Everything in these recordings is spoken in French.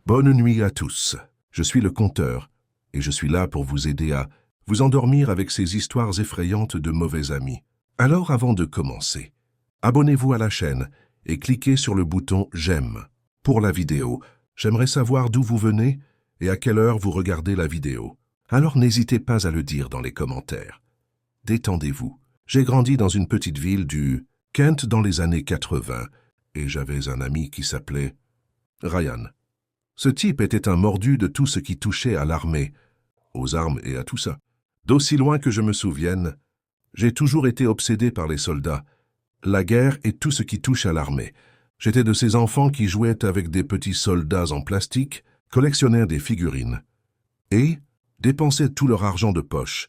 Bonne nuit à tous. Je suis le conteur, et je suis là pour vous aider à vous endormir avec ces histoires effrayantes de mauvais amis. Alors avant de commencer, abonnez-vous à la chaîne et cliquez sur le bouton « J'aime ». Pour la vidéo, j'aimerais savoir d'où vous venez et à quelle heure vous regardez la vidéo. Alors n'hésitez pas à le dire dans les commentaires. Détendez-vous. J'ai grandi dans une petite ville du Kent dans les années 80 et j'avais un ami qui s'appelait Ryan. Ce type était un mordu de tout ce qui touchait à l'armée, aux armes et à tout ça. D'aussi loin que je me souvienne, j'ai toujours été obsédé par les soldats, la guerre et tout ce qui touche à l'armée. J'étais de ces enfants qui jouaient avec des petits soldats en plastique, collectionnaient des figurines et dépensaient tout leur argent de poche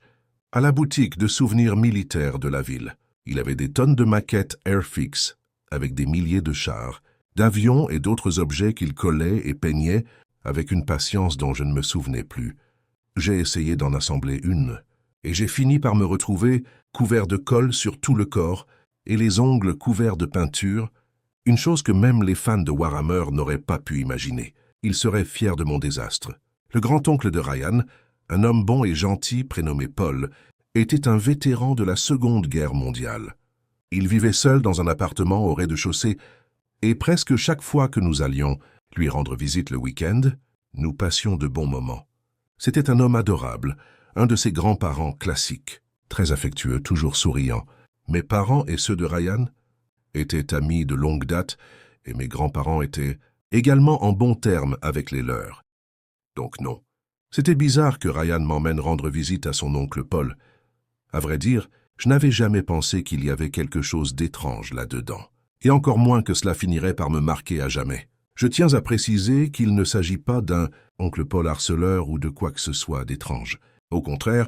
à la boutique de souvenirs militaires de la ville. Il avait des tonnes de maquettes Airfix avec des milliers de chars, d'avions et d'autres objets qu'il collait et peignait avec une patience dont je ne me souvenais plus. J'ai essayé d'en assembler une, et j'ai fini par me retrouver couvert de colle sur tout le corps et les ongles couverts de peinture, une chose que même les fans de Warhammer n'auraient pas pu imaginer. Ils seraient fiers de mon désastre. Le grand-oncle de Ryan, un homme bon et gentil prénommé Paul, était un vétéran de la Seconde Guerre mondiale. Il vivait seul dans un appartement au rez-de-chaussée et presque chaque fois que nous allions lui rendre visite le week-end, nous passions de bons moments. C'était un homme adorable, un de ses grands-parents classiques, très affectueux, toujours souriant. Mes parents et ceux de Ryan étaient amis de longue date et mes grands-parents étaient également en bons termes avec les leurs. Donc non. C'était bizarre que Ryan m'emmène rendre visite à son oncle Paul. À vrai dire, je n'avais jamais pensé qu'il y avait quelque chose d'étrange là-dedans. Et encore moins que cela finirait par me marquer à jamais. Je tiens à préciser qu'il ne s'agit pas d'un oncle Paul harceleur ou de quoi que ce soit d'étrange. Au contraire,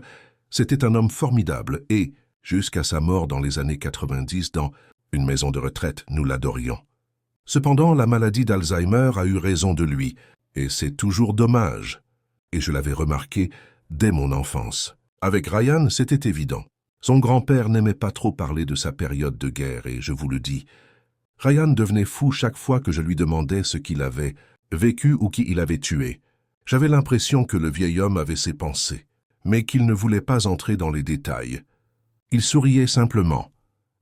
c'était un homme formidable et, jusqu'à sa mort dans les années 90 dans une maison de retraite, nous l'adorions. Cependant, la maladie d'Alzheimer a eu raison de lui, et c'est toujours dommage. Et je l'avais remarqué dès mon enfance. Avec Ryan, c'était évident. Son grand-père n'aimait pas trop parler de sa période de guerre, et je vous le dis, Ryan devenait fou chaque fois que je lui demandais ce qu'il avait vécu ou qui il avait tué. J'avais l'impression que le vieil homme avait ses pensées, mais qu'il ne voulait pas entrer dans les détails. Il souriait simplement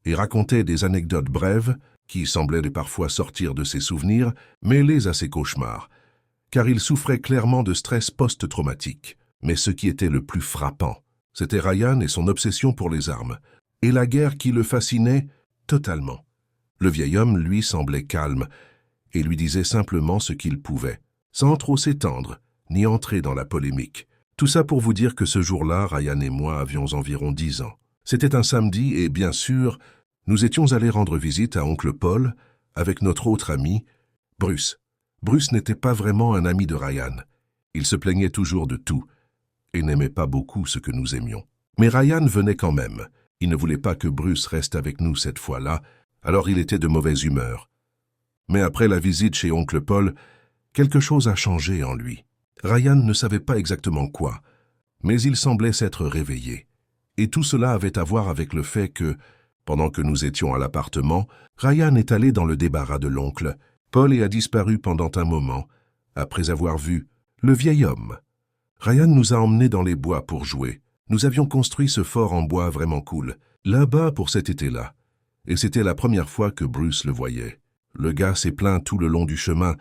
et racontait des anecdotes brèves qui semblaient parfois sortir de ses souvenirs, mêlées à ses cauchemars, car il souffrait clairement de stress post-traumatique. Mais ce qui était le plus frappant, c'était Ryan et son obsession pour les armes, et la guerre qui le fascinait totalement. Le vieil homme, lui, semblait calme, et lui disait simplement ce qu'il pouvait, sans trop s'étendre, ni entrer dans la polémique. Tout ça pour vous dire que ce jour-là, Ryan et moi avions environ 10 ans. C'était un samedi et, bien sûr, nous étions allés rendre visite à oncle Paul avec notre autre ami, Bruce. Bruce n'était pas vraiment un ami de Ryan. Il se plaignait toujours de tout et n'aimait pas beaucoup ce que nous aimions. Mais Ryan venait quand même. Il ne voulait pas que Bruce reste avec nous cette fois-là, alors il était de mauvaise humeur. Mais après la visite chez oncle Paul, quelque chose a changé en lui. Ryan ne savait pas exactement quoi, mais il semblait s'être réveillé. Et tout cela avait à voir avec le fait que, pendant que nous étions à l'appartement, Ryan est allé dans le débarras de l'oncle Paul et a disparu pendant un moment, après avoir vu le vieil homme. Ryan nous a emmenés dans les bois pour jouer. Nous avions construit ce fort en bois vraiment cool, là-bas pour cet été-là. Et c'était la première fois que Bruce le voyait. Le gars s'est plaint tout le long du chemin.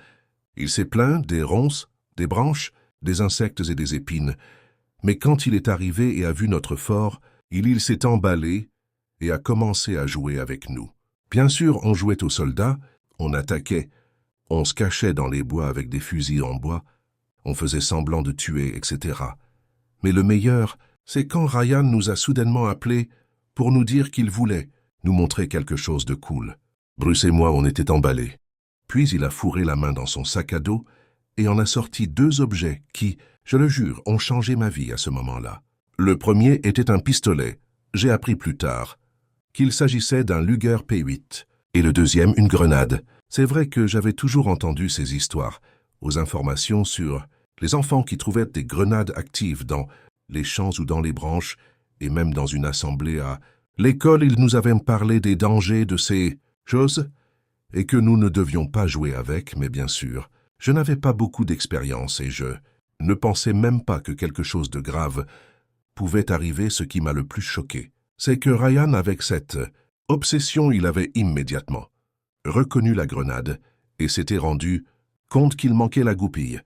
Il s'est plaint des ronces, des branches, des insectes et des épines. Mais quand il est arrivé et a vu notre fort, il s'est emballé et a commencé à jouer avec nous. Bien sûr, on jouait aux soldats, on attaquait, on se cachait dans les bois avec des fusils en bois, on faisait semblant de tuer, etc. Mais le meilleur, c'est quand Ryan nous a soudainement appelés pour nous dire qu'il voulait nous montrer quelque chose de cool. Bruce et moi, on était emballés. Puis il a fourré la main dans son sac à dos et en a sorti 2 objets qui, je le jure, ont changé ma vie à ce moment-là. Le premier était un pistolet. J'ai appris plus tard qu'il s'agissait d'un Luger P8. Et le deuxième, une grenade. C'est vrai que j'avais toujours entendu ces histoires, aux informations sur les enfants qui trouvaient des grenades actives dans les champs ou dans les branches, et même dans une assemblée à l'école, ils nous avaient parlé des dangers de ces choses, et que nous ne devions pas jouer avec, mais bien sûr, Je n'avais pas beaucoup d'expérience et je ne pensais même pas que quelque chose de grave pouvait arriver. Ce qui m'a le plus choqué, c'est que Ryan, avec cette obsession, il avait immédiatement reconnu la grenade et s'était rendu compte qu'il manquait la goupille.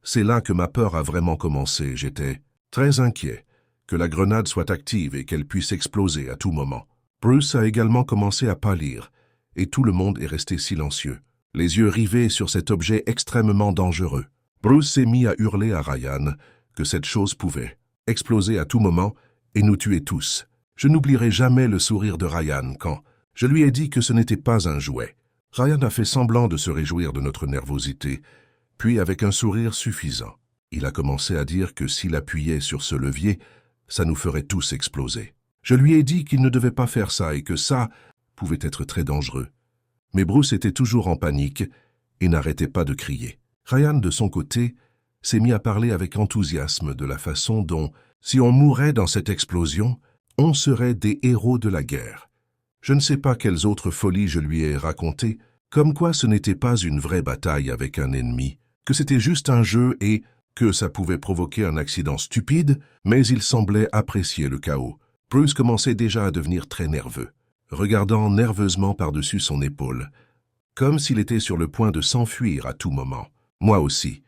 C'est là que ma peur a vraiment commencé. J'étais très inquiet que la grenade soit active et qu'elle puisse exploser à tout moment. Bruce a également commencé à pâlir et tout le monde est resté silencieux, les yeux rivés sur cet objet extrêmement dangereux. Bruce s'est mis à hurler à Ryan que cette chose pouvait exploser à tout moment et nous tuer tous. Je n'oublierai jamais le sourire de Ryan quand je lui ai dit que ce n'était pas un jouet. Ryan a fait semblant de se réjouir de notre nervosité, puis avec un sourire suffisant, il a commencé à dire que s'il appuyait sur ce levier, ça nous ferait tous exploser. Je lui ai dit qu'il ne devait pas faire ça et que ça pouvait être très dangereux. Mais Bruce était toujours en panique et n'arrêtait pas de crier. Ryan, de son côté, s'est mis à parler avec enthousiasme de la façon dont, si on mourait dans cette explosion, on serait des héros de la guerre. Je ne sais pas quelles autres folies je lui ai racontées, comme quoi ce n'était pas une vraie bataille avec un ennemi, que c'était juste un jeu et que ça pouvait provoquer un accident stupide, mais il semblait apprécier le chaos. Bruce commençait déjà à devenir très nerveux, regardant nerveusement par-dessus son épaule, comme s'il était sur le point de s'enfuir à tout moment. Moi aussi.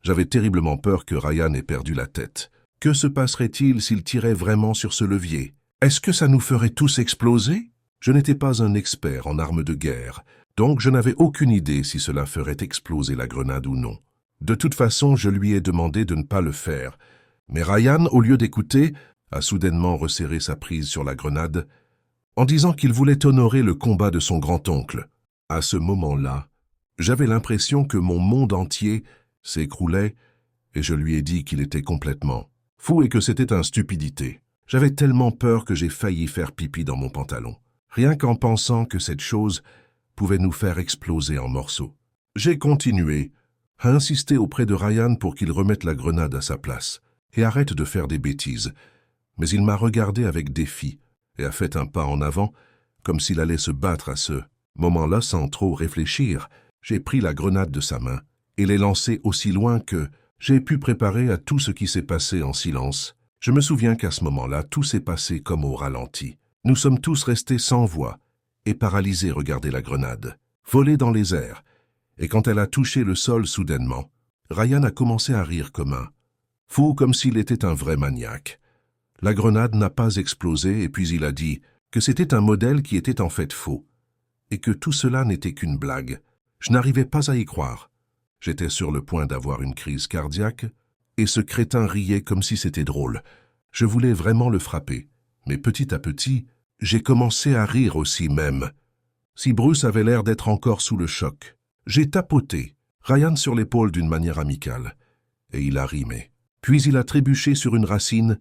J'avais terriblement peur que Ryan ait perdu la tête. Que se passerait-il s'il tirait vraiment sur ce levier? Est-ce que ça nous ferait tous exploser? Je n'étais pas un expert en armes de guerre, donc je n'avais aucune idée si cela ferait exploser la grenade ou non. De toute façon, je lui ai demandé de ne pas le faire. Mais Ryan, au lieu d'écouter, a soudainement resserré sa prise sur la grenade, en disant qu'il voulait honorer le combat de son grand-oncle. À ce moment-là, j'avais l'impression que mon monde entier s'écroulait et je lui ai dit qu'il était complètement fou et que c'était une stupidité. J'avais tellement peur que j'ai failli faire pipi dans mon pantalon, rien qu'en pensant que cette chose pouvait nous faire exploser en morceaux. J'ai continué à insister auprès de Ryan pour qu'il remette la grenade à sa place et arrête de faire des bêtises, mais il m'a regardé avec défi et a fait un pas en avant, comme s'il allait se battre. À ce moment-là, sans trop réfléchir, j'ai pris la grenade de sa main et l'ai lancée aussi loin que j'ai pu préparer à tout ce qui s'est passé en silence. Je me souviens qu'à ce moment-là, tout s'est passé comme au ralenti. Nous sommes tous restés sans voix et paralysés, regarder la grenade voler dans les airs. Et quand elle a touché le sol soudainement, Ryan a commencé à rire comme un fou, comme s'il était un vrai maniaque. La grenade n'a pas explosé et puis il a dit que c'était un modèle qui était en fait faux et que tout cela n'était qu'une blague. Je n'arrivais pas à y croire. J'étais sur le point d'avoir une crise cardiaque et ce crétin riait comme si c'était drôle. Je voulais vraiment le frapper, mais petit à petit, j'ai commencé à rire aussi même. Si Bruce avait l'air d'être encore sous le choc, j'ai tapoté Ryan sur l'épaule d'une manière amicale et il a rimé. Puis il a trébuché sur une racine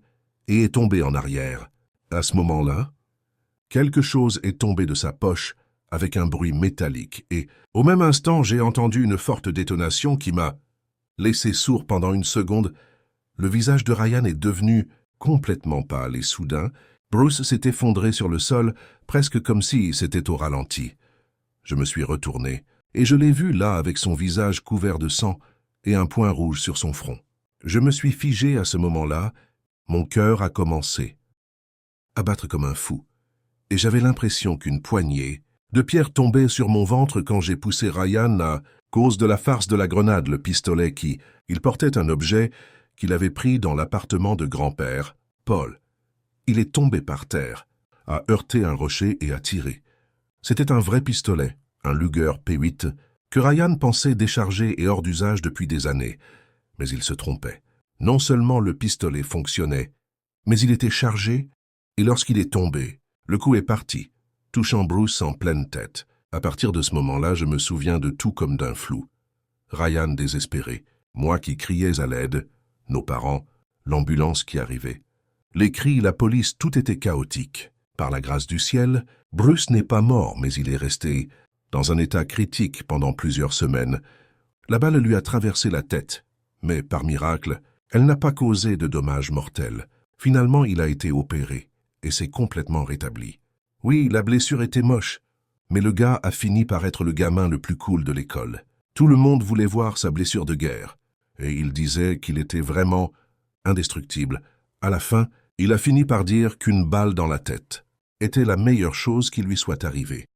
et est tombé en arrière. À ce moment-là, quelque chose est tombé de sa poche avec un bruit métallique et, au même instant, j'ai entendu une forte détonation qui m'a laissé sourd pendant une seconde. Le visage de Ryan est devenu complètement pâle et soudain, Bruce s'est effondré sur le sol, presque comme si c'était au ralenti. Je me suis retourné et je l'ai vu là avec son visage couvert de sang et un point rouge sur son front. Je me suis figé à ce moment-là. Mon cœur a commencé à battre comme un fou, et j'avais l'impression qu'une poignée de pierres tombait sur mon ventre quand j'ai poussé Ryan à cause de la farce de la grenade, le pistolet il portait un objet qu'il avait pris dans l'appartement de grand-père, Paul. Il est tombé par terre, a heurté un rocher et a tiré. C'était un vrai pistolet, un Luger P8, que Ryan pensait déchargé et hors d'usage depuis des années, mais il se trompait. Non seulement le pistolet fonctionnait, mais il était chargé, et lorsqu'il est tombé, le coup est parti, touchant Bruce en pleine tête. À partir de ce moment-là, je me souviens de tout comme d'un flou. Ryan désespéré, moi qui criais à l'aide, nos parents, l'ambulance qui arrivait. Les cris, la police, tout était chaotique. Par la grâce du ciel, Bruce n'est pas mort, mais il est resté dans un état critique pendant plusieurs semaines. La balle lui a traversé la tête, mais par miracle, elle n'a pas causé de dommages mortels. Finalement, il a été opéré et s'est complètement rétabli. Oui, la blessure était moche, mais le gars a fini par être le gamin le plus cool de l'école. Tout le monde voulait voir sa blessure de guerre, et il disait qu'il était vraiment indestructible. À la fin, il a fini par dire qu'une balle dans la tête était la meilleure chose qui lui soit arrivée.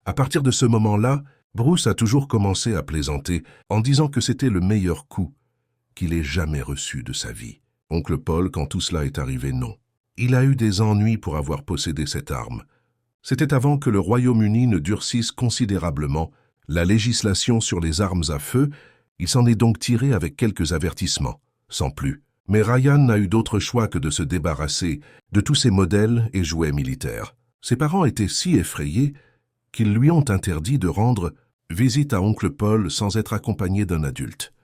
À partir de ce moment-là, Bruce a toujours commencé à plaisanter en disant que c'était le meilleur coup qu'il ait jamais reçu de sa vie. Oncle Paul, quand tout cela est arrivé, non. Il a eu des ennuis pour avoir possédé cette arme. C'était avant que le Royaume-Uni ne durcisse considérablement la législation sur les armes à feu. Il s'en est donc tiré avec quelques avertissements, sans plus. Mais Ryan n'a eu d'autre choix que de se débarrasser de tous ses modèles et jouets militaires. Ses parents étaient si effrayés qu'ils lui ont interdit de rendre visite à Oncle Paul sans être accompagné d'un adulte.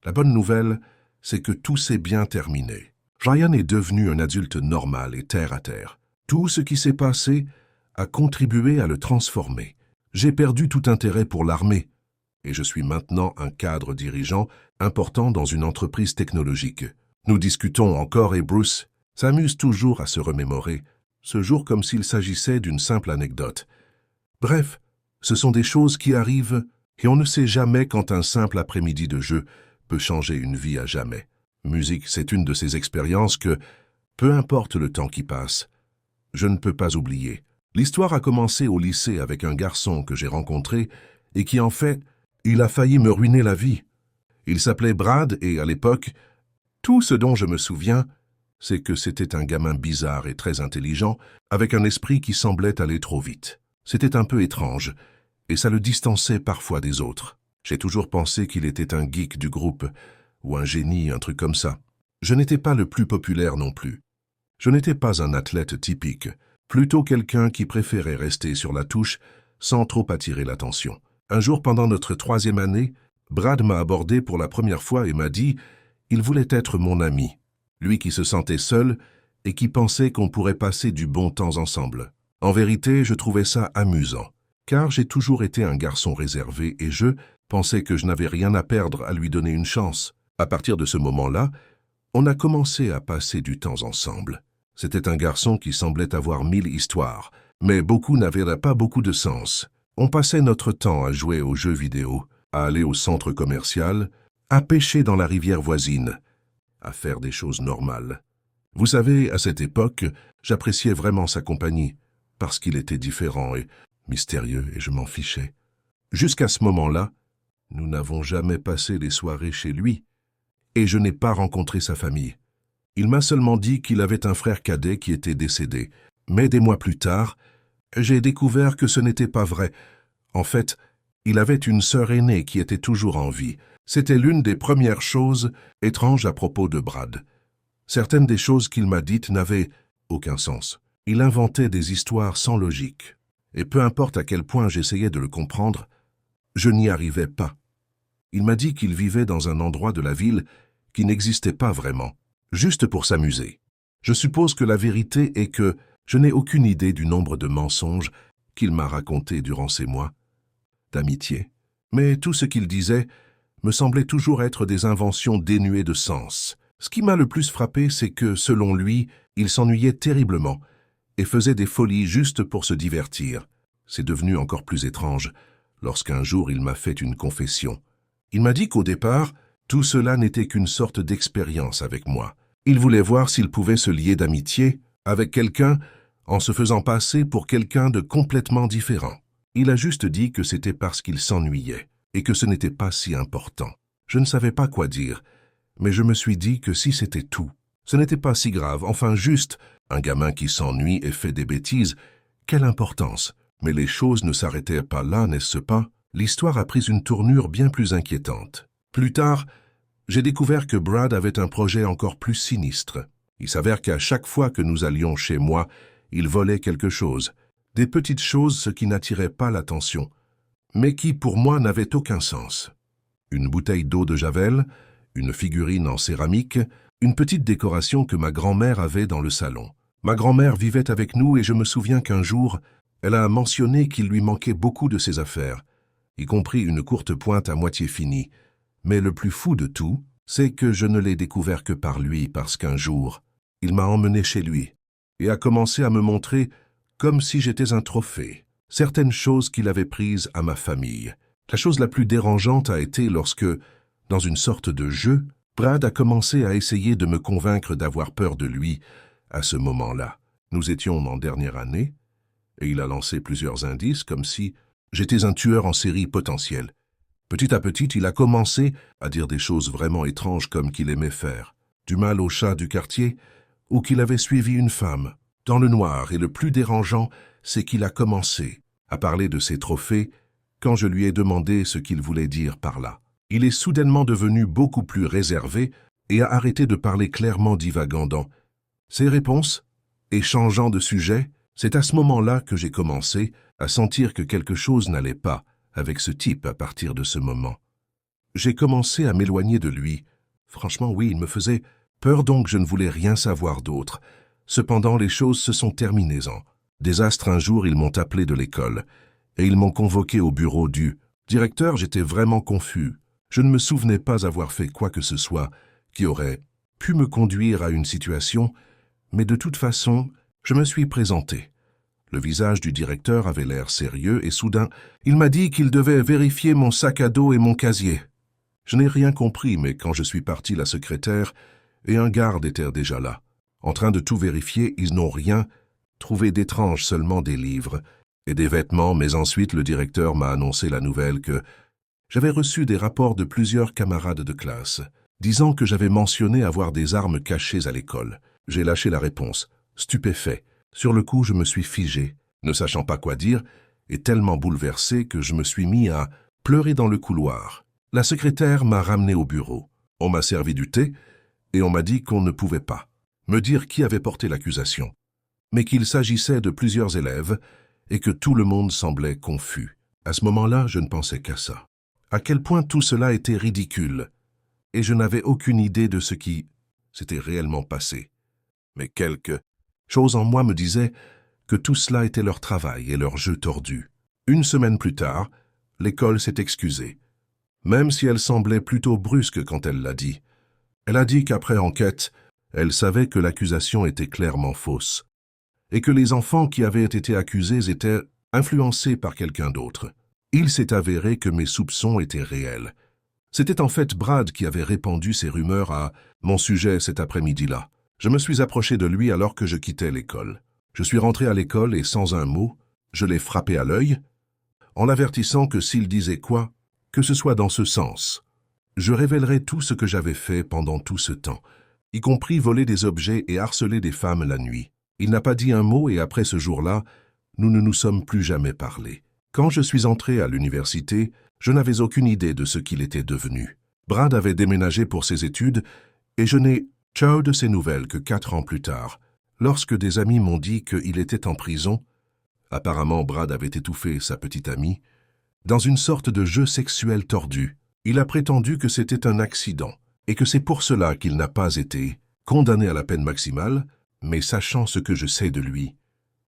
La bonne nouvelle, c'est que tout s'est bien terminé. Ryan est devenu un adulte normal et terre à terre. Tout ce qui s'est passé a contribué à le transformer. J'ai perdu tout intérêt pour l'armée et je suis maintenant un cadre dirigeant important dans une entreprise technologique. Nous discutons encore et Bruce s'amuse toujours à se remémorer ce jour comme s'il s'agissait d'une simple anecdote. Bref, ce sont des choses qui arrivent et on ne sait jamais quand un simple après-midi de jeu peut changer une vie à jamais. Musique, c'est une de ces expériences que, peu importe le temps qui passe, je ne peux pas oublier. L'histoire a commencé au lycée avec un garçon que j'ai rencontré et qui, en fait, il a failli me ruiner la vie. Il s'appelait Brad et, à l'époque, tout ce dont je me souviens, c'est que c'était un gamin bizarre et très intelligent, avec un esprit qui semblait aller trop vite. C'était un peu étrange, et ça le distançait parfois des autres. J'ai toujours pensé qu'il était un geek du groupe, ou un génie, un truc comme ça. Je n'étais pas le plus populaire non plus. Je n'étais pas un athlète typique, plutôt quelqu'un qui préférait rester sur la touche sans trop attirer l'attention. Un jour, pendant notre 3e année, Brad m'a abordé pour la première fois et m'a dit qu'il voulait être mon ami, lui qui se sentait seul et qui pensait qu'on pourrait passer du bon temps ensemble. En vérité, je trouvais ça amusant, car j'ai toujours été un garçon réservé et je pensais que je n'avais rien à perdre à lui donner une chance. À partir de ce moment-là, on a commencé à passer du temps ensemble. C'était un garçon qui semblait avoir 1000 histoires, mais beaucoup n'avaient pas beaucoup de sens. On passait notre temps à jouer aux jeux vidéo, à aller au centre commercial, à pêcher dans la rivière voisine, à faire des choses normales. Vous savez, à cette époque, j'appréciais vraiment sa compagnie, parce qu'il était différent et mystérieux et je m'en fichais. Jusqu'à ce moment-là, nous n'avons jamais passé les soirées chez lui, et je n'ai pas rencontré sa famille. Il m'a seulement dit qu'il avait un frère cadet qui était décédé, mais des mois plus tard, j'ai découvert que ce n'était pas vrai. En fait, il avait une sœur aînée qui était toujours en vie. C'était l'une des premières choses étranges à propos de Brad. Certaines des choses qu'il m'a dites n'avaient aucun sens. Il inventait des histoires sans logique. Et peu importe à quel point j'essayais de le comprendre, je n'y arrivais pas. Il m'a dit qu'il vivait dans un endroit de la ville qui n'existait pas vraiment, juste pour s'amuser. Je suppose que la vérité est que je n'ai aucune idée du nombre de mensonges qu'il m'a racontés durant ces mois d'amitié. Mais tout ce qu'il disait me semblait toujours être des inventions dénuées de sens. Ce qui m'a le plus frappé, c'est que, selon lui, il s'ennuyait terriblement et faisait des folies juste pour se divertir. C'est devenu encore plus étrange lorsqu'un jour il m'a fait une confession. Il m'a dit qu'au départ, tout cela n'était qu'une sorte d'expérience avec moi. Il voulait voir s'il pouvait se lier d'amitié avec quelqu'un en se faisant passer pour quelqu'un de complètement différent. Il a juste dit que c'était parce qu'il s'ennuyait et que ce n'était pas si important. Je ne savais pas quoi dire, mais je me suis dit que si c'était tout, ce n'était pas si grave, enfin juste un gamin qui s'ennuie et fait des bêtises, quelle importance. Mais les choses ne s'arrêtaient pas là, n'est-ce pas? L'histoire a pris une tournure bien plus inquiétante. Plus tard, j'ai découvert que Brad avait un projet encore plus sinistre. Il s'avère qu'à chaque fois que nous allions chez moi, il volait quelque chose. Des petites choses, ce qui n'attirait pas l'attention, mais qui, pour moi, n'avaient aucun sens. Une bouteille d'eau de Javel, une figurine en céramique, une petite décoration que ma grand-mère avait dans le salon. Ma grand-mère vivait avec nous et je me souviens qu'un jour, elle a mentionné qu'il lui manquait beaucoup de ses affaires, y compris une courte pointe à moitié finie. Mais le plus fou de tout, c'est que je ne l'ai découvert que par lui parce qu'un jour, il m'a emmené chez lui et a commencé à me montrer, comme si j'étais un trophée, certaines choses qu'il avait prises à ma famille. La chose la plus dérangeante a été lorsque, dans une sorte de jeu, Brad a commencé à essayer de me convaincre d'avoir peur de lui à ce moment-là. Nous étions en dernière année, et il a lancé plusieurs indices comme si j'étais un tueur en série potentiel. Petit à petit, il a commencé à dire des choses vraiment étranges comme qu'il aimait faire du mal aux chats du quartier ou qu'il avait suivi une femme dans le noir, et le plus dérangeant, c'est qu'il a commencé à parler de ses trophées quand je lui ai demandé ce qu'il voulait dire par là. Il est soudainement devenu beaucoup plus réservé et a arrêté de parler clairement divagant dans ses réponses et changeant de sujet. C'est à ce moment-là que j'ai commencé à sentir que quelque chose n'allait pas avec ce type à partir de ce moment. J'ai commencé à m'éloigner de lui. Franchement, oui, il me faisait peur, donc je ne voulais rien savoir d'autre. Cependant, les choses se sont terminées en désastre. Un jour, ils m'ont appelé de l'école et ils m'ont convoqué au bureau du directeur. J'étais vraiment confus. Je ne me souvenais pas avoir fait quoi que ce soit qui aurait pu me conduire à une situation, mais de toute façon, je me suis présenté. Le visage du directeur avait l'air sérieux et soudain, il m'a dit qu'il devait vérifier mon sac à dos et mon casier. Je n'ai rien compris, mais quand je suis parti, la secrétaire et un garde étaient déjà là. En train de tout vérifier, ils n'ont rien trouvé d'étrange, seulement des livres et des vêtements, mais ensuite le directeur m'a annoncé la nouvelle que j'avais reçu des rapports de plusieurs camarades de classe, disant que j'avais mentionné avoir des armes cachées à l'école. J'ai lâché la réponse, stupéfait. Sur le coup, je me suis figé, ne sachant pas quoi dire, et tellement bouleversé que je me suis mis à pleurer dans le couloir. La secrétaire m'a ramené au bureau. On m'a servi du thé, et on m'a dit qu'on ne pouvait pas me dire qui avait porté l'accusation, mais qu'il s'agissait de plusieurs élèves et que tout le monde semblait confus. À ce moment-là, je ne pensais qu'à ça. À quel point tout cela était ridicule, et je n'avais aucune idée de ce qui s'était réellement passé. Mais quelque chose en moi me disait que tout cela était leur travail et leur jeu tordu. Une semaine plus tard, l'école s'est excusée, même si elle semblait plutôt brusque quand elle l'a dit. Elle a dit qu'après enquête, elle savait que l'accusation était clairement fausse, et que les enfants qui avaient été accusés étaient influencés par quelqu'un d'autre. Il s'est avéré que mes soupçons étaient réels. C'était en fait Brad qui avait répandu ces rumeurs à mon sujet cet après-midi-là. Je me suis approché de lui alors que je quittais l'école. Je suis rentré à l'école et sans un mot, je l'ai frappé à l'œil, en l'avertissant que s'il disait quoi, que ce soit dans ce sens. Je révélerai tout ce que j'avais fait pendant tout ce temps, y compris voler des objets et harceler des femmes la nuit. Il n'a pas dit un mot et après ce jour-là, nous ne nous sommes plus jamais parlé. Quand je suis entré à l'université, je n'avais aucune idée de ce qu'il était devenu. Brad avait déménagé pour ses études et je n'ai ciao de ses nouvelles que 4 ans plus tard, lorsque des amis m'ont dit qu'il était en prison. Apparemment, Brad avait étouffé sa petite amie dans une sorte de jeu sexuel tordu. Il a prétendu que c'était un accident et que c'est pour cela qu'il n'a pas été condamné à la peine maximale, mais sachant ce que je sais de lui,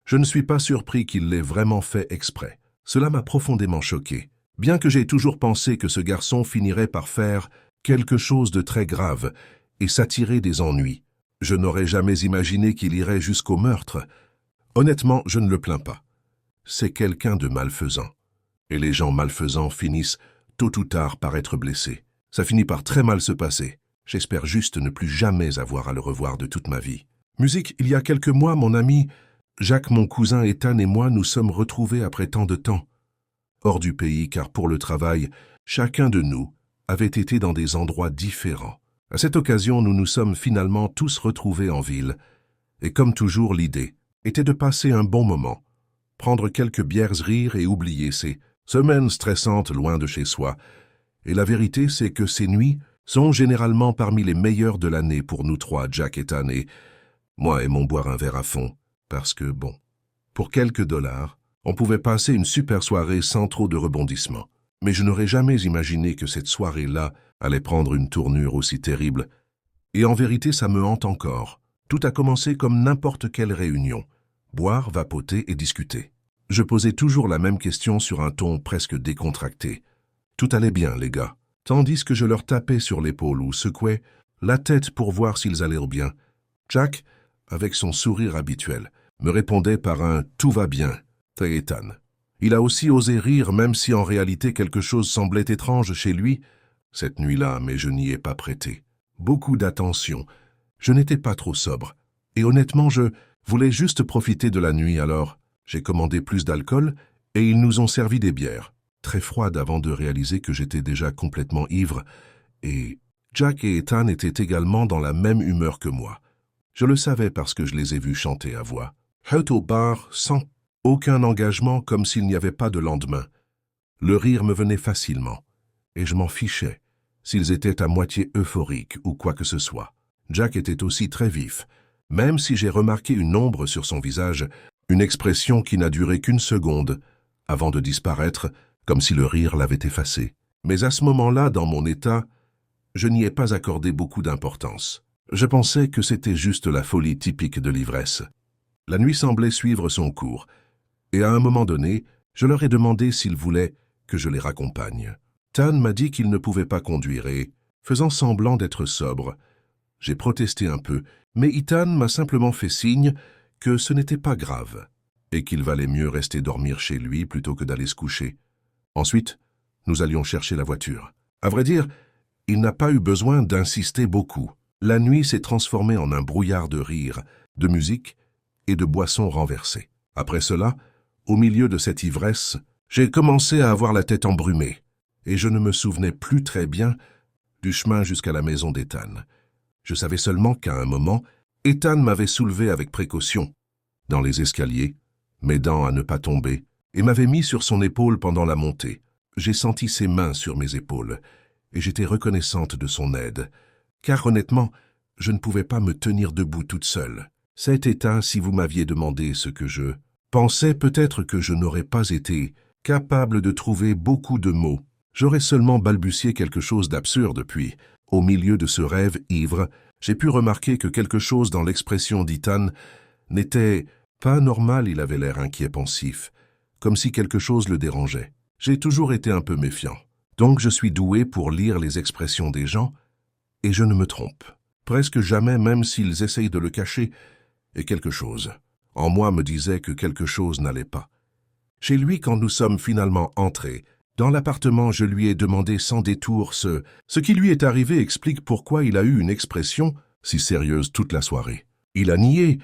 je ne suis pas surpris qu'il l'ait vraiment fait exprès. Cela m'a profondément choqué, bien que j'ai toujours pensé que ce garçon finirait par faire quelque chose de très grave et s'attirer des ennuis. Je n'aurais jamais imaginé qu'il irait jusqu'au meurtre. Honnêtement, je ne le plains pas. C'est quelqu'un de malfaisant. Et les gens malfaisants finissent tôt ou tard par être blessés. Ça finit par très mal se passer. J'espère juste ne plus jamais avoir à le revoir de toute ma vie. Musique, il y a quelques mois, mon ami Jacques, mon cousin Ethan et moi nous sommes retrouvés après tant de temps, hors du pays, car pour le travail, chacun de nous avait été dans des endroits différents. À cette occasion, nous nous sommes finalement tous retrouvés en ville, et comme toujours, l'idée était de passer un bon moment, prendre quelques bières, rire et oublier ces semaines stressantes loin de chez soi. Et la vérité, c'est que ces nuits sont généralement parmi les meilleures de l'année pour nous trois, Jack, Ethan et moi aimons boire un verre à fond, parce que, bon, pour quelques dollars, on pouvait passer une super soirée sans trop de rebondissements. Mais je n'aurais jamais imaginé que cette soirée-là allait prendre une tournure aussi terrible. Et en vérité, ça me hante encore. Tout a commencé comme n'importe quelle réunion. Boire, vapoter et discuter. Je posais toujours la même question sur un ton presque décontracté. Tout allait bien, les gars. Tandis que je leur tapais sur l'épaule ou secouais la tête pour voir s'ils allaient bien. Jack, avec son sourire habituel, me répondait par un « tout va bien », Ethan. Il a aussi osé rire même si en réalité quelque chose semblait étrange chez lui cette nuit-là, mais je n'y ai pas prêté beaucoup d'attention. Je n'étais pas trop sobre. Et honnêtement, je voulais juste profiter de la nuit, alors j'ai commandé plus d'alcool et ils nous ont servi des bières, très froides avant de réaliser que j'étais déjà complètement ivre. Et Jack et Ethan étaient également dans la même humeur que moi. Je le savais parce que je les ai vus chanter à voix haute au bar, sans aucun engagement, comme s'il n'y avait pas de lendemain. Le rire me venait facilement, et je m'en fichais, s'ils étaient à moitié euphoriques ou quoi que ce soit. Jack était aussi très vif, même si j'ai remarqué une ombre sur son visage, une expression qui n'a duré qu'une seconde, avant de disparaître, comme si le rire l'avait effacé. Mais à ce moment-là, dans mon état, je n'y ai pas accordé beaucoup d'importance. Je pensais que c'était juste la folie typique de l'ivresse. La nuit semblait suivre son cours, et à un moment donné, je leur ai demandé s'ils voulaient que je les raccompagne. Tan m'a dit qu'il ne pouvait pas conduire et, faisant semblant d'être sobre, j'ai protesté un peu, mais Ethan m'a simplement fait signe que ce n'était pas grave et qu'il valait mieux rester dormir chez lui plutôt que d'aller se coucher. Ensuite, nous allions chercher la voiture. À vrai dire, il n'a pas eu besoin d'insister beaucoup. La nuit s'est transformée en un brouillard de rire, de musique et de boissons renversées. Après cela, au milieu de cette ivresse, j'ai commencé à avoir la tête embrumée et je ne me souvenais plus très bien du chemin jusqu'à la maison d'Ethan. Je savais seulement qu'à un moment, Ethan m'avait soulevé avec précaution dans les escaliers, m'aidant à ne pas tomber, et m'avait mis sur son épaule pendant la montée. J'ai senti ses mains sur mes épaules, et j'étais reconnaissante de son aide, car honnêtement, je ne pouvais pas me tenir debout toute seule. Cet état, si vous m'aviez demandé ce que je pensais, peut-être que je n'aurais pas été capable de trouver beaucoup de mots. J'aurais seulement balbutié quelque chose d'absurde, puis, au milieu de ce rêve ivre, j'ai pu remarquer que quelque chose dans l'expression d'Ethan n'était pas normal. Il avait l'air inquiet, pensif, comme si quelque chose le dérangeait. J'ai toujours été un peu méfiant, donc je suis doué pour lire les expressions des gens, et je ne me trompe. Presque jamais, même s'ils essayent de le cacher, et quelque chose en moi me disait que quelque chose n'allait pas. Chez lui, quand nous sommes finalement entrés, dans l'appartement, je lui ai demandé sans détour ce qui lui est arrivé explique pourquoi il a eu une expression si sérieuse toute la soirée. Il a nié,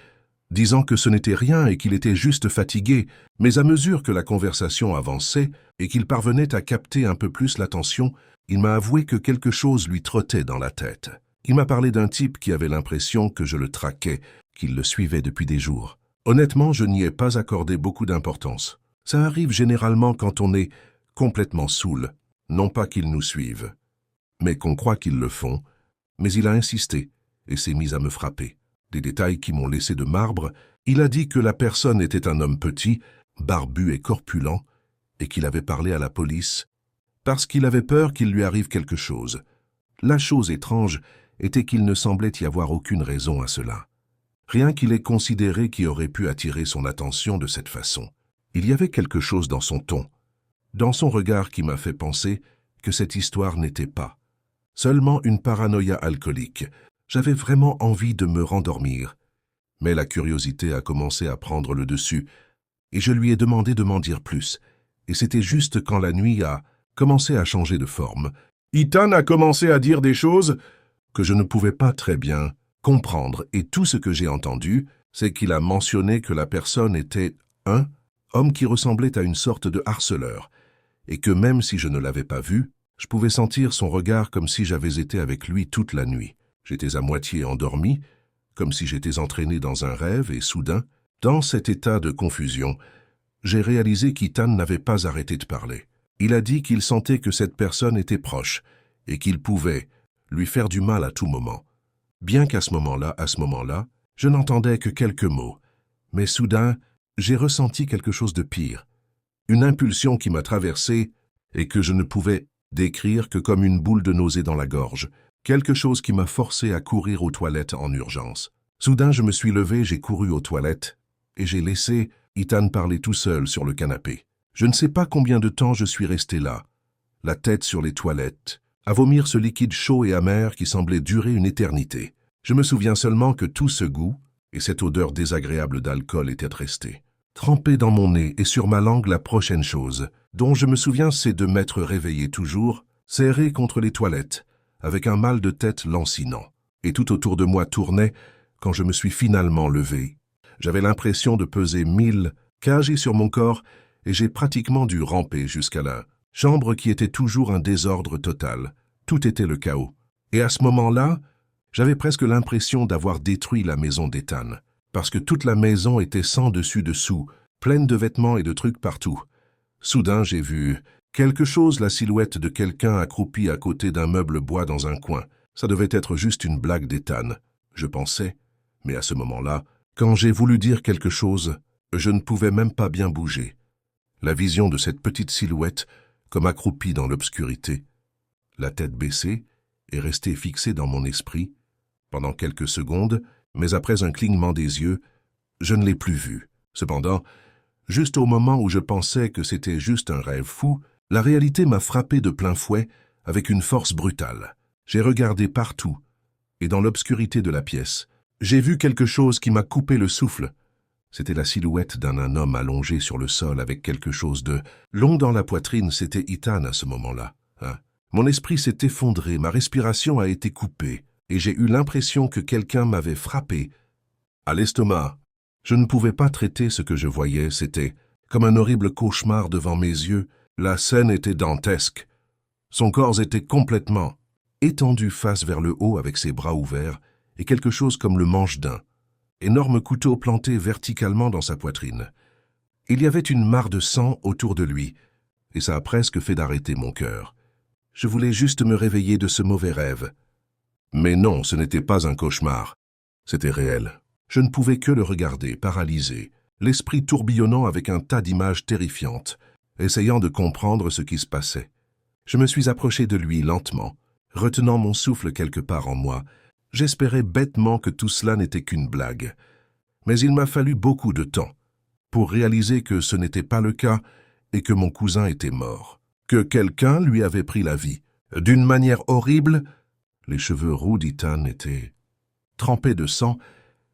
disant que ce n'était rien et qu'il était juste fatigué, mais à mesure que la conversation avançait et qu'il parvenait à capter un peu plus l'attention, il m'a avoué que quelque chose lui trottait dans la tête. Il m'a parlé d'un type qui avait l'impression que je le traquais, qu'il le suivait depuis des jours. Honnêtement, je n'y ai pas accordé beaucoup d'importance. Ça arrive généralement quand on est complètement saoul, non pas qu'ils nous suivent, mais qu'on croit qu'ils le font, mais il a insisté et s'est mis à me frapper. Des détails qui m'ont laissé de marbre, il a dit que la personne était un homme petit, barbu et corpulent, et qu'il avait parlé à la police parce qu'il avait peur qu'il lui arrive quelque chose. La chose étrange était qu'il ne semblait y avoir aucune raison à cela. Rien qu'il ait considéré qui aurait pu attirer son attention de cette façon. Il y avait quelque chose dans son ton, dans son regard qui m'a fait penser que cette histoire n'était pas seulement une paranoïa alcoolique. J'avais vraiment envie de me rendormir, mais la curiosité a commencé à prendre le dessus, et je lui ai demandé de m'en dire plus, et c'était juste quand la nuit a commencé à changer de forme. Ethan a commencé à dire des choses que je ne pouvais pas très bien comprendre, et tout ce que j'ai entendu, c'est qu'il a mentionné que la personne était un homme qui ressemblait à une sorte de harceleur, et que même si je ne l'avais pas vu, je pouvais sentir son regard comme si j'avais été avec lui toute la nuit. J'étais à moitié endormi, comme si j'étais entraîné dans un rêve, et soudain, dans cet état de confusion, j'ai réalisé qu'Ethan n'avait pas arrêté de parler. Il a dit qu'il sentait que cette personne était proche, et qu'il pouvait lui faire du mal à tout moment. Bien qu'à ce moment-là, je n'entendais que quelques mots, mais soudain, j'ai ressenti quelque chose de pire, une impulsion qui m'a traversé et que je ne pouvais décrire que comme une boule de nausée dans la gorge, quelque chose qui m'a forcé à courir aux toilettes en urgence. Soudain, je me suis levé, j'ai couru aux toilettes et j'ai laissé Ethan parler tout seul sur le canapé. Je ne sais pas combien de temps je suis resté là, la tête sur les toilettes, à vomir ce liquide chaud et amer qui semblait durer une éternité. Je me souviens seulement que tout ce goût et cette odeur désagréable d'alcool étaient restés. trempé dans mon nez et sur ma langue la prochaine chose, dont je me souviens, c'est de m'être réveillé toujours, serré contre les toilettes, avec un mal de tête lancinant. Et tout autour de moi tournait quand je me suis finalement levé. J'avais l'impression de peser 1000 kg sur mon corps et j'ai pratiquement dû ramper jusqu'à la chambre qui était toujours un désordre total. Tout était le chaos. Et à ce moment-là, j'avais presque l'impression d'avoir détruit la maison d'Ethan, parce que toute la maison était sans dessus-dessous, pleine de vêtements et de trucs partout. Soudain, j'ai vu quelque chose, la silhouette de quelqu'un accroupi à côté d'un meuble bois dans un coin. Ça devait être juste une blague d'Ethan, je pensais. Mais à ce moment-là, quand j'ai voulu dire quelque chose, je ne pouvais même pas bien bouger. La vision de cette petite silhouette, comme accroupie dans l'obscurité, la tête baissée, est restée fixée dans mon esprit pendant quelques secondes, mais après un clignement des yeux, je ne l'ai plus vue. Cependant, juste au moment où je pensais que c'était juste un rêve fou, la réalité m'a frappé de plein fouet avec une force brutale. J'ai regardé partout, et dans l'obscurité de la pièce, j'ai vu quelque chose qui m'a coupé le souffle. C'était la silhouette d'un homme allongé sur le sol avec quelque chose de long dans la poitrine. C'était Ethan à ce moment-là. Mon esprit s'est effondré, ma respiration a été coupée, et j'ai eu l'impression que quelqu'un m'avait frappé à l'estomac. Je ne pouvais pas traiter ce que je voyais, c'était comme un horrible cauchemar devant mes yeux. La scène était dantesque. Son corps était complètement étendu face vers le haut avec ses bras ouverts et quelque chose comme le manche d'un énorme couteau planté verticalement dans sa poitrine. Il y avait une mare de sang autour de lui, et ça a presque fait d'arrêter mon cœur. Je voulais juste me réveiller de ce mauvais rêve. Mais non, ce n'était pas un cauchemar. C'était réel. Je ne pouvais que le regarder, paralysé, l'esprit tourbillonnant avec un tas d'images terrifiantes, essayant de comprendre ce qui se passait. Je me suis approché de lui lentement, retenant mon souffle quelque part en moi. J'espérais bêtement que tout cela n'était qu'une blague. Mais il m'a fallu beaucoup de temps pour réaliser que ce n'était pas le cas et que mon cousin était mort, que quelqu'un lui avait pris la vie. D'une manière horrible, les cheveux roux d'Ethan étaient trempés de sang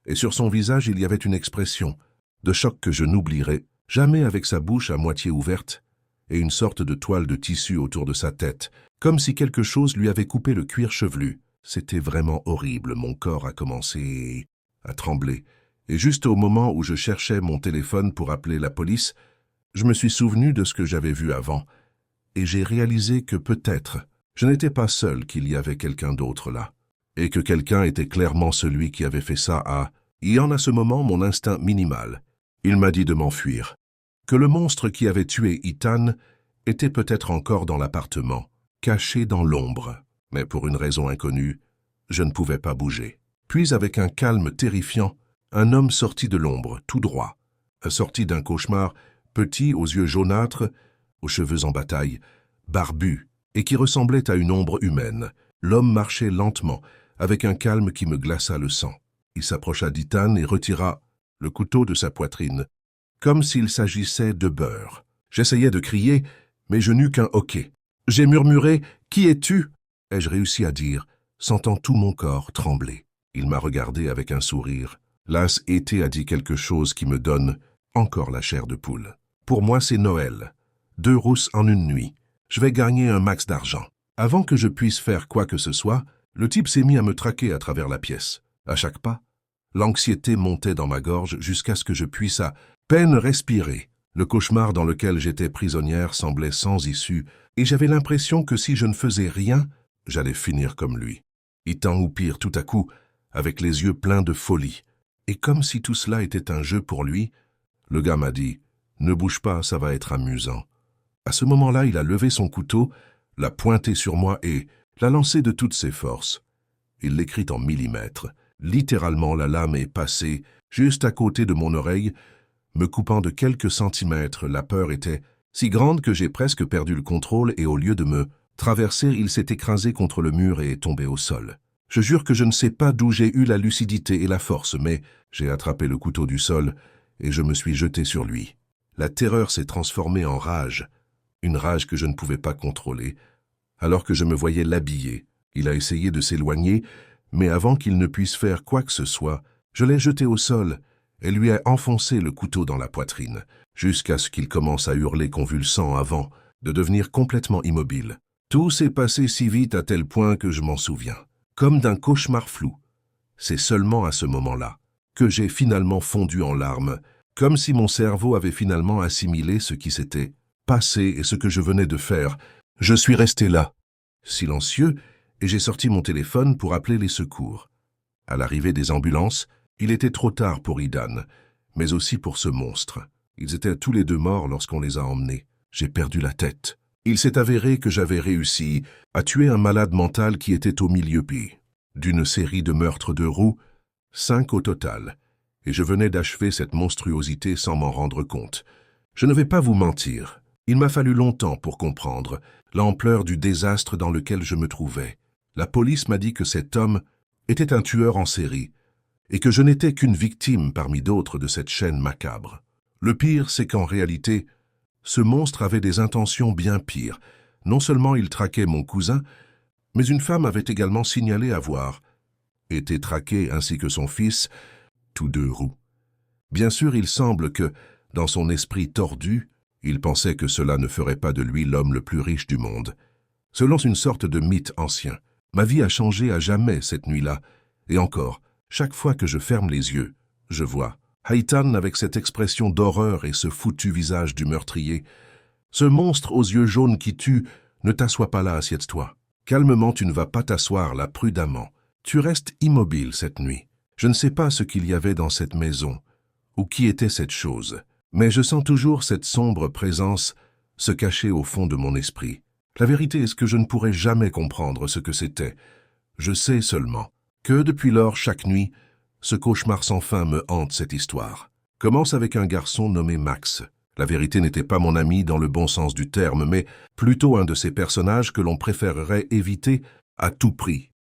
et sur son visage il y avait une expression de choc que je n'oublierai jamais, avec sa bouche à moitié ouverte et une sorte de toile de tissu autour de sa tête, comme si quelque chose lui avait coupé le cuir chevelu. C'était vraiment horrible, mon corps a commencé à trembler. Et juste au moment où je cherchais mon téléphone pour appeler la police, je me suis souvenu de ce que j'avais vu avant, et j'ai réalisé que peut-être je n'étais pas seul, qu'il y avait quelqu'un d'autre là, et que quelqu'un était clairement celui qui avait fait ça à... Et en à ce moment, mon instinct minimal, il m'a dit de m'enfuir, que le monstre qui avait tué Ethan était peut-être encore dans l'appartement, caché dans l'ombre. Mais pour une raison inconnue, je ne pouvais pas bouger. Puis, avec un calme terrifiant, un homme sortit de l'ombre, tout droit, sorti d'un cauchemar, petit, aux yeux jaunâtres, aux cheveux en bataille, barbu, et qui ressemblait à une ombre humaine. L'homme marchait lentement, avec un calme qui me glaça le sang. Il s'approcha d'Ethan et retira le couteau de sa poitrine, comme s'il s'agissait de beurre. J'essayais de crier, mais je n'eus qu'un hoquet. J'ai murmuré « Qui es-tu » ai-je réussi à dire, sentant tout mon corps trembler. Il m'a regardé avec un sourire. Las été a dit quelque chose qui me donne encore la chair de poule. Pour moi, c'est Noël. 2 rousses en une nuit. Je vais gagner un max d'argent. Avant que je puisse faire quoi que ce soit, le type s'est mis à me traquer à travers la pièce. À chaque pas, l'anxiété montait dans ma gorge jusqu'à ce que je puisse à peine respirer. Le cauchemar dans lequel j'étais prisonnière semblait sans issue, et j'avais l'impression que si je ne faisais rien, j'allais finir comme lui. Ethan, ou pire, tout à coup, avec les yeux pleins de folie. Et comme si tout cela était un jeu pour lui, le gars m'a dit « Ne bouge pas, ça va être amusant ». À ce moment-là, il a levé son couteau, l'a pointé sur moi et l'a lancé de toutes ses forces. Il l'écrit en millimètres. Littéralement, la lame est passée juste à côté de mon oreille, me coupant de quelques centimètres. La peur était si grande que j'ai presque perdu le contrôle et au lieu de me traverser, il s'est écrasé contre le mur et est tombé au sol. Je jure que je ne sais pas d'où j'ai eu la lucidité et la force, mais j'ai attrapé le couteau du sol et je me suis jeté sur lui. La terreur s'est transformée en rage, une rage que je ne pouvais pas contrôler. Alors que je me voyais l'habiller, il a essayé de s'éloigner, mais avant qu'il ne puisse faire quoi que ce soit, je l'ai jeté au sol et lui a enfoncé le couteau dans la poitrine, jusqu'à ce qu'il commence à hurler convulsant avant de devenir complètement immobile. Tout s'est passé si vite à tel point que je m'en souviens, comme d'un cauchemar flou. C'est seulement à ce moment-là que j'ai finalement fondu en larmes, comme si mon cerveau avait finalement assimilé ce qui s'était passé et ce que je venais de faire. Je suis resté là, silencieux, et j'ai sorti mon téléphone pour appeler les secours. À l'arrivée des ambulances, il était trop tard pour Idan, mais aussi pour ce monstre. Ils étaient tous les deux morts lorsqu'on les a emmenés. J'ai perdu la tête. Il s'est avéré que j'avais réussi à tuer un malade mental qui était au milieu d'une série de meurtres de roues, 5 au total, et je venais d'achever cette monstruosité sans m'en rendre compte. Je ne vais pas vous mentir, il m'a fallu longtemps pour comprendre l'ampleur du désastre dans lequel je me trouvais. La police m'a dit que cet homme était un tueur en série, et que je n'étais qu'une victime parmi d'autres de cette chaîne macabre. Le pire, c'est qu'en réalité, ce monstre avait des intentions bien pires. Non seulement il traquait mon cousin, mais une femme avait également signalé avoir été traquée ainsi que son fils, tous deux roux. Bien sûr, il semble que, dans son esprit tordu, il pensait que cela ne ferait pas de lui l'homme le plus riche du monde. Selon une sorte de mythe ancien, ma vie a changé à jamais cette nuit-là, et encore, chaque fois que je ferme les yeux, je vois Haïtan avec cette expression d'horreur et ce foutu visage du meurtrier. Ce monstre aux yeux jaunes qui tue, ne t'assois pas là, assieds-toi. Calmement, tu ne vas pas t'asseoir là prudemment. Tu restes immobile cette nuit. Je ne sais pas ce qu'il y avait dans cette maison, ou qui était cette chose, mais je sens toujours cette sombre présence se cacher au fond de mon esprit. La vérité est que je ne pourrai jamais comprendre ce que c'était. Je sais seulement que depuis lors, chaque nuit, ce cauchemar sans fin me hante cette histoire. Commence avec un garçon nommé Max. La vérité n'était pas mon ami dans le bon sens du terme, mais plutôt un de ces personnages que l'on préférerait éviter à tout prix.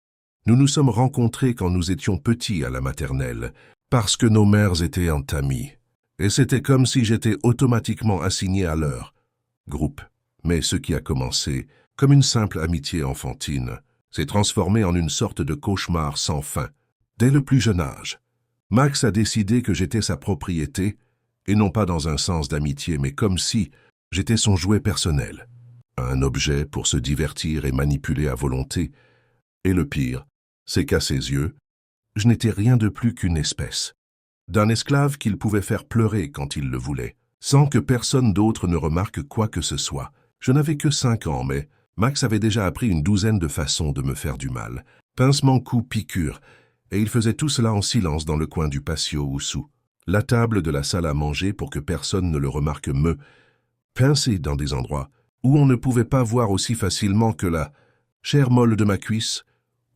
Nous nous sommes rencontrés quand nous étions petits à la maternelle, parce que nos mères étaient amies. Et c'était comme si j'étais automatiquement assigné à leur groupe. Mais ce qui a commencé comme une simple amitié enfantine s'est transformé en une sorte de cauchemar sans fin. Dès le plus jeune âge, Max a décidé que j'étais sa propriété, et non pas dans un sens d'amitié, mais comme si j'étais son jouet personnel. Un objet pour se divertir et manipuler à volonté. Et le pire, c'est qu'à ses yeux, je n'étais rien de plus qu'une espèce. D'un esclave qu'il pouvait faire pleurer quand il le voulait, sans que personne d'autre ne remarque quoi que ce soit. Je n'avais que 5 ans, mais Max avait déjà appris une douzaine de façons de me faire du mal. Pincement, coups, piqûres, et il faisait tout cela en silence dans le coin du patio ou sous la table de la salle à manger pour que personne ne le remarque, me pincer dans des endroits où on ne pouvait pas voir aussi facilement que la chair molle de ma cuisse,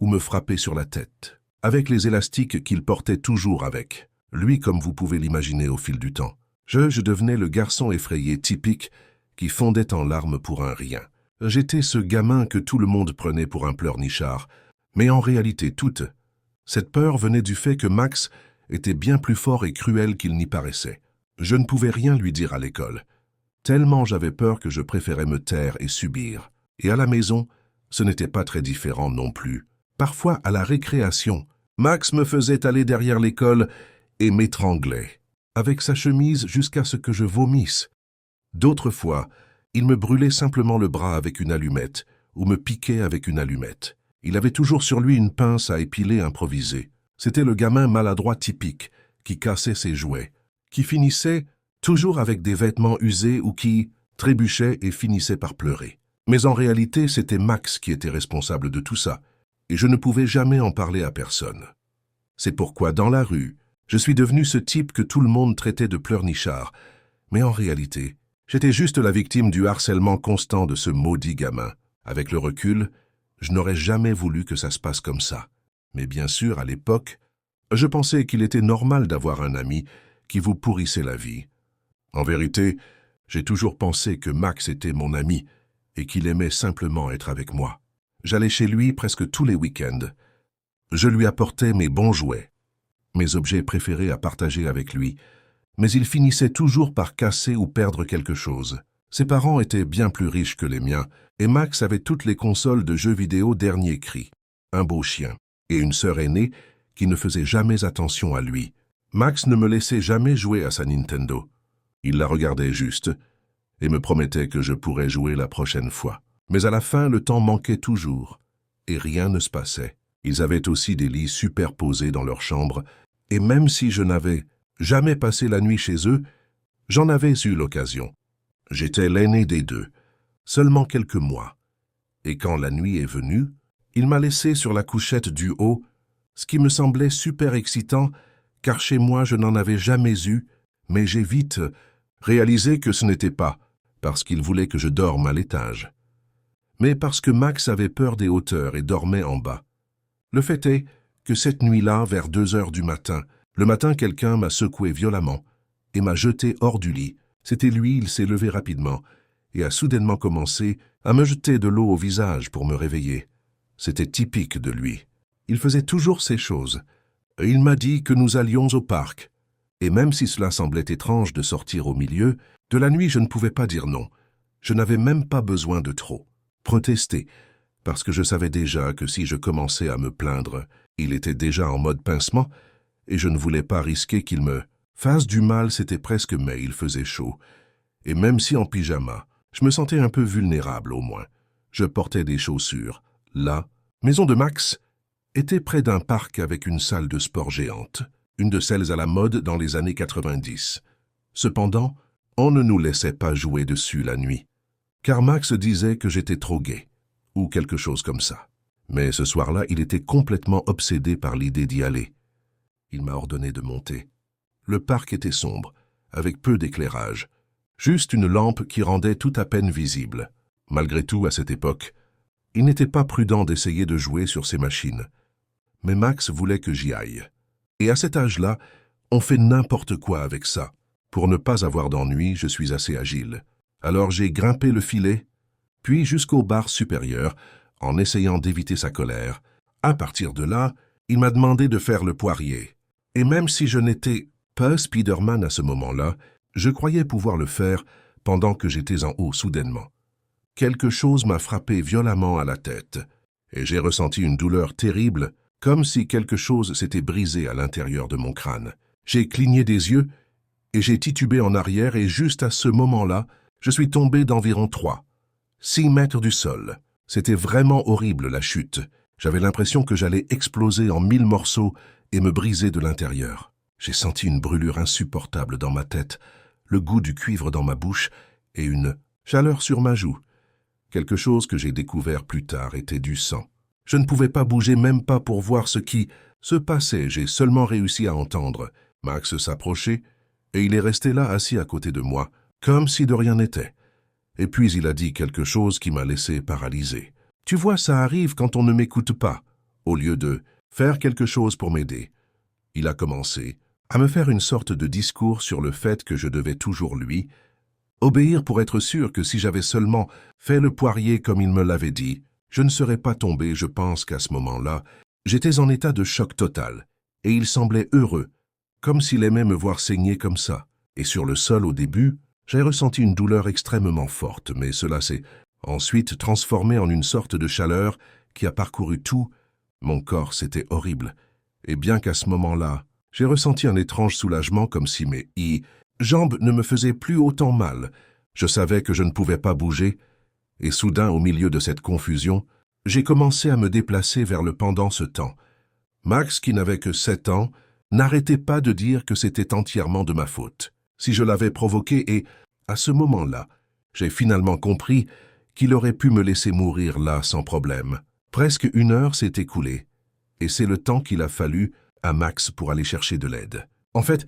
ou me frapper sur la tête, avec les élastiques qu'il portait toujours avec lui, comme vous pouvez l'imaginer au fil du temps. Je devenais le garçon effrayé typique qui fondait en larmes pour un rien. J'étais ce gamin que tout le monde prenait pour un pleurnichard, mais en réalité toute cette peur venait du fait que Max était bien plus fort et cruel qu'il n'y paraissait. Je ne pouvais rien lui dire à l'école, tellement j'avais peur que je préférais me taire et subir. Et à la maison, ce n'était pas très différent non plus. Parfois, à la récréation, Max me faisait aller derrière l'école et m'étranglait, avec sa chemise jusqu'à ce que je vomisse. D'autres fois, il me brûlait simplement le bras avec une allumette, ou me piquait avec une allumette. Il avait toujours sur lui une pince à épiler improvisée. C'était le gamin maladroit typique, qui cassait ses jouets, qui finissait toujours avec des vêtements usés ou qui trébuchait et finissait par pleurer. Mais en réalité, c'était Max qui était responsable de tout ça, et je ne pouvais jamais en parler à personne. C'est pourquoi, dans la rue, je suis devenu ce type que tout le monde traitait de pleurnichard, mais en réalité, j'étais juste la victime du harcèlement constant de ce maudit gamin. Avec le recul, je n'aurais jamais voulu que ça se passe comme ça. Mais bien sûr, à l'époque, je pensais qu'il était normal d'avoir un ami qui vous pourrissait la vie. En vérité, j'ai toujours pensé que Max était mon ami et qu'il aimait simplement être avec moi. J'allais chez lui presque tous les week-ends. Je lui apportais mes bons jouets, mes objets préférés à partager avec lui, mais il finissait toujours par casser ou perdre quelque chose. Ses parents étaient bien plus riches que les miens, et Max avait toutes les consoles de jeux vidéo dernier cri, un beau chien, et une sœur aînée qui ne faisait jamais attention à lui. Max ne me laissait jamais jouer à sa Nintendo. Il la regardait juste et me promettait que je pourrais jouer la prochaine fois. Mais à la fin, le temps manquait toujours et rien ne se passait. Ils avaient aussi des lits superposés dans leur chambre et même si je n'avais jamais passé la nuit chez eux, j'en avais eu l'occasion. J'étais l'aîné des deux, seulement quelques mois. Et quand la nuit est venue, il m'a laissé sur la couchette du haut, ce qui me semblait super excitant, car chez moi je n'en avais jamais eu, mais j'ai vite réalisé que ce n'était pas parce qu'il voulait que je dorme à l'étage, mais parce que Max avait peur des hauteurs et dormait en bas. Le fait est que cette nuit-là, vers 2 heures du matin, le matin quelqu'un m'a secoué violemment et m'a jeté hors du lit. C'était lui, il s'est levé rapidement et a soudainement commencé à me jeter de l'eau au visage pour me réveiller. C'était typique de lui. Il faisait toujours ces choses. Il m'a dit que nous allions au parc. Et même si cela semblait étrange de sortir au milieu de la nuit, je ne pouvais pas dire non. Je n'avais même pas besoin de trop protester, parce que je savais déjà que si je commençais à me plaindre, il était déjà en mode pincement, et je ne voulais pas risquer qu'il me fasse du mal. C'était presque mai, il faisait chaud. Et même si en pyjama, je me sentais un peu vulnérable au moins. Je portais des chaussures. La maison de Max était près d'un parc avec une salle de sport géante, une de celles à la mode dans les années 90. Cependant, on ne nous laissait pas jouer dessus la nuit, car Max disait que j'étais trop gai, ou quelque chose comme ça. Mais ce soir-là, il était complètement obsédé par l'idée d'y aller. Il m'a ordonné de monter. Le parc était sombre, avec peu d'éclairage, juste une lampe qui rendait tout à peine visible. Malgré tout, à cette époque, il n'était pas prudent d'essayer de jouer sur ces machines. Mais Max voulait que j'y aille. Et à cet âge-là, on fait n'importe quoi avec ça. Pour ne pas avoir d'ennui, je suis assez agile. Alors j'ai grimpé le filet, puis jusqu'au bar supérieur, en essayant d'éviter sa colère. À partir de là, il m'a demandé de faire le poirier. Et même si je n'étais pas Spider-Man à ce moment-là, je croyais pouvoir le faire pendant que j'étais en haut soudainement. Quelque chose m'a frappé violemment à la tête, et j'ai ressenti une douleur terrible, comme si quelque chose s'était brisé à l'intérieur de mon crâne. J'ai cligné des yeux, et j'ai titubé en arrière, et juste à ce moment-là, je suis tombé d'environ 6 mètres du sol. C'était vraiment horrible, la chute. J'avais l'impression que j'allais exploser en 1000 morceaux et me briser de l'intérieur. J'ai senti une brûlure insupportable dans ma tête, le goût du cuivre dans ma bouche et une chaleur sur ma joue. Quelque chose que j'ai découvert plus tard était du sang. Je ne pouvais pas bouger, même pas pour voir ce qui se passait. J'ai seulement réussi à entendre Max s'approcher et il est resté là assis à côté de moi, comme si de rien n'était. Et puis il a dit quelque chose qui m'a laissé paralysé. « Tu vois, ça arrive quand on ne m'écoute pas. » Au lieu de faire quelque chose pour m'aider, il a commencé à me faire une sorte de discours sur le fait que je devais toujours lui obéir pour être sûr que si j'avais seulement fait le poirier comme il me l'avait dit, je ne serais pas tombé. Je pense qu'à ce moment-là, j'étais en état de choc total, et il semblait heureux, comme s'il aimait me voir saigner comme ça. Et sur le sol au début, j'ai ressenti une douleur extrêmement forte, mais cela s'est ensuite transformé en une sorte de chaleur qui a parcouru tout mon corps. C'était horrible. Et bien qu'à ce moment-là, j'ai ressenti un étrange soulagement, comme si mes jambes ne me faisaient plus autant mal. Je savais que je ne pouvais pas bouger, et soudain, au milieu de cette confusion, j'ai commencé à me déplacer vers le pendant ce temps. Max, qui n'avait que 7 ans, n'arrêtait pas de dire que c'était entièrement de ma faute, si je l'avais provoqué, et, à ce moment-là, j'ai finalement compris qu'il aurait pu me laisser mourir là sans problème. Presque 1 heure s'est écoulée, et c'est le temps qu'il a fallu à Max pour aller chercher de l'aide. En fait,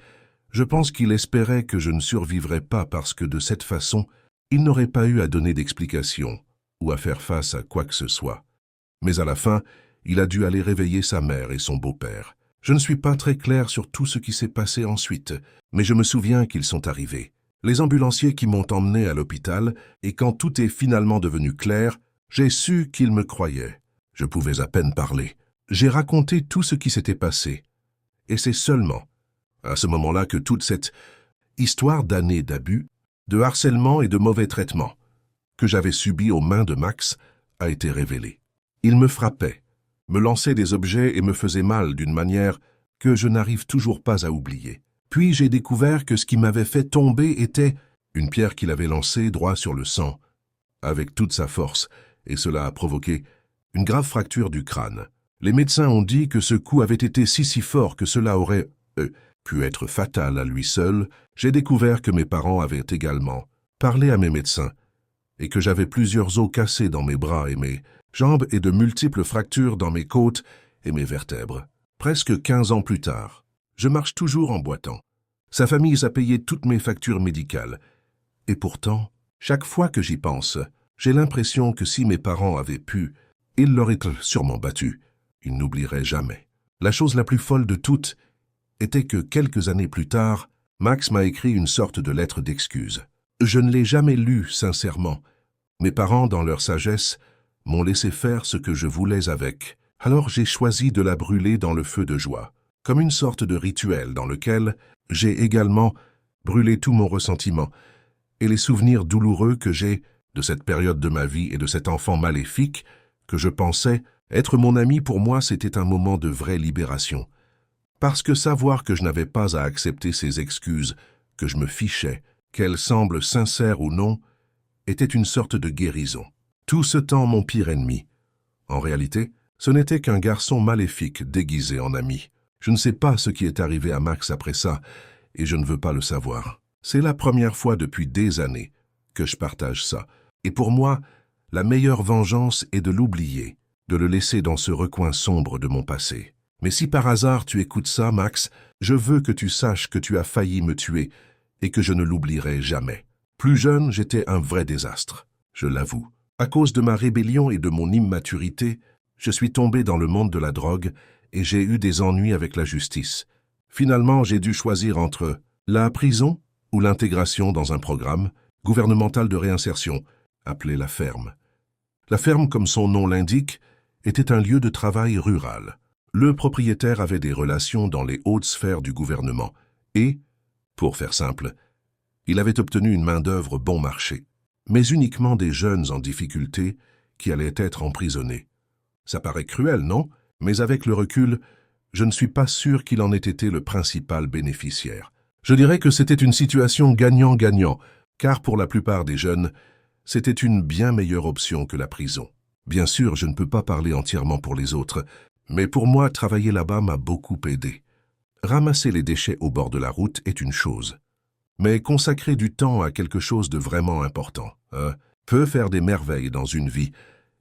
je pense qu'il espérait que je ne survivrais pas parce que de cette façon, il n'aurait pas eu à donner d'explication ou à faire face à quoi que ce soit. Mais à la fin, il a dû aller réveiller sa mère et son beau-père. Je ne suis pas très clair sur tout ce qui s'est passé ensuite, mais je me souviens qu'ils sont arrivés. Les ambulanciers qui m'ont emmené à l'hôpital, et quand tout est finalement devenu clair, j'ai su qu'ils me croyaient. Je pouvais à peine parler. J'ai raconté tout ce qui s'était passé. Et c'est seulement à ce moment-là que toute cette histoire d'années d'abus, de harcèlement et de mauvais traitements que j'avais subis aux mains de Max a été révélée. Il me frappait, me lançait des objets et me faisait mal d'une manière que je n'arrive toujours pas à oublier. Puis j'ai découvert que ce qui m'avait fait tomber était une pierre qu'il avait lancée droit sur le sang, avec toute sa force, et cela a provoqué une grave fracture du crâne. Les médecins ont dit que ce coup avait été si fort que cela aurait pu être fatal à lui seul. J'ai découvert que mes parents avaient également parlé à mes médecins et que j'avais plusieurs os cassés dans mes bras et mes jambes et de multiples fractures dans mes côtes et mes vertèbres. Presque 15 ans plus tard, je marche toujours en boitant. Sa famille a payé toutes mes factures médicales. Et pourtant, chaque fois que j'y pense, j'ai l'impression que si mes parents avaient pu, ils l'auraient sûrement battu. Ils n'oublieraient jamais. La chose la plus folle de toutes était que quelques années plus tard, Max m'a écrit une sorte de lettre d'excuse. Je ne l'ai jamais lue, sincèrement. Mes parents, dans leur sagesse, m'ont laissé faire ce que je voulais avec. Alors j'ai choisi de la brûler dans le feu de joie, comme une sorte de rituel dans lequel j'ai également brûlé tout mon ressentiment et les souvenirs douloureux que j'ai de cette période de ma vie et de cet enfant maléfique que je pensais être mon ami. Pour moi, c'était un moment de vraie libération. Parce que savoir que je n'avais pas à accepter ces excuses, que je me fichais, qu'elles semblent sincères ou non, était une sorte de guérison. Tout ce temps, mon pire ennemi. En réalité, ce n'était qu'un garçon maléfique déguisé en ami. Je ne sais pas ce qui est arrivé à Max après ça, et je ne veux pas le savoir. C'est la première fois depuis des années que je partage ça. Et pour moi, la meilleure vengeance est de l'oublier, de le laisser dans ce recoin sombre de mon passé. Mais si par hasard tu écoutes ça, Max, je veux que tu saches que tu as failli me tuer et que je ne l'oublierai jamais. Plus jeune, j'étais un vrai désastre, je l'avoue. À cause de ma rébellion et de mon immaturité, je suis tombé dans le monde de la drogue et j'ai eu des ennuis avec la justice. Finalement, j'ai dû choisir entre la prison ou l'intégration dans un programme gouvernemental de réinsertion, appelé la ferme. La ferme, comme son nom l'indique, était un lieu de travail rural. Le propriétaire avait des relations dans les hautes sphères du gouvernement et, pour faire simple, il avait obtenu une main-d'œuvre bon marché, mais uniquement des jeunes en difficulté qui allaient être emprisonnés. Ça paraît cruel, non? Mais avec le recul, je ne suis pas sûr qu'il en ait été le principal bénéficiaire. Je dirais que c'était une situation gagnant-gagnant, car pour la plupart des jeunes, c'était une bien meilleure option que la prison. Bien sûr, je ne peux pas parler entièrement pour les autres, mais pour moi, travailler là-bas m'a beaucoup aidé. Ramasser les déchets au bord de la route est une chose, mais consacrer du temps à quelque chose de vraiment important peut faire des merveilles dans une vie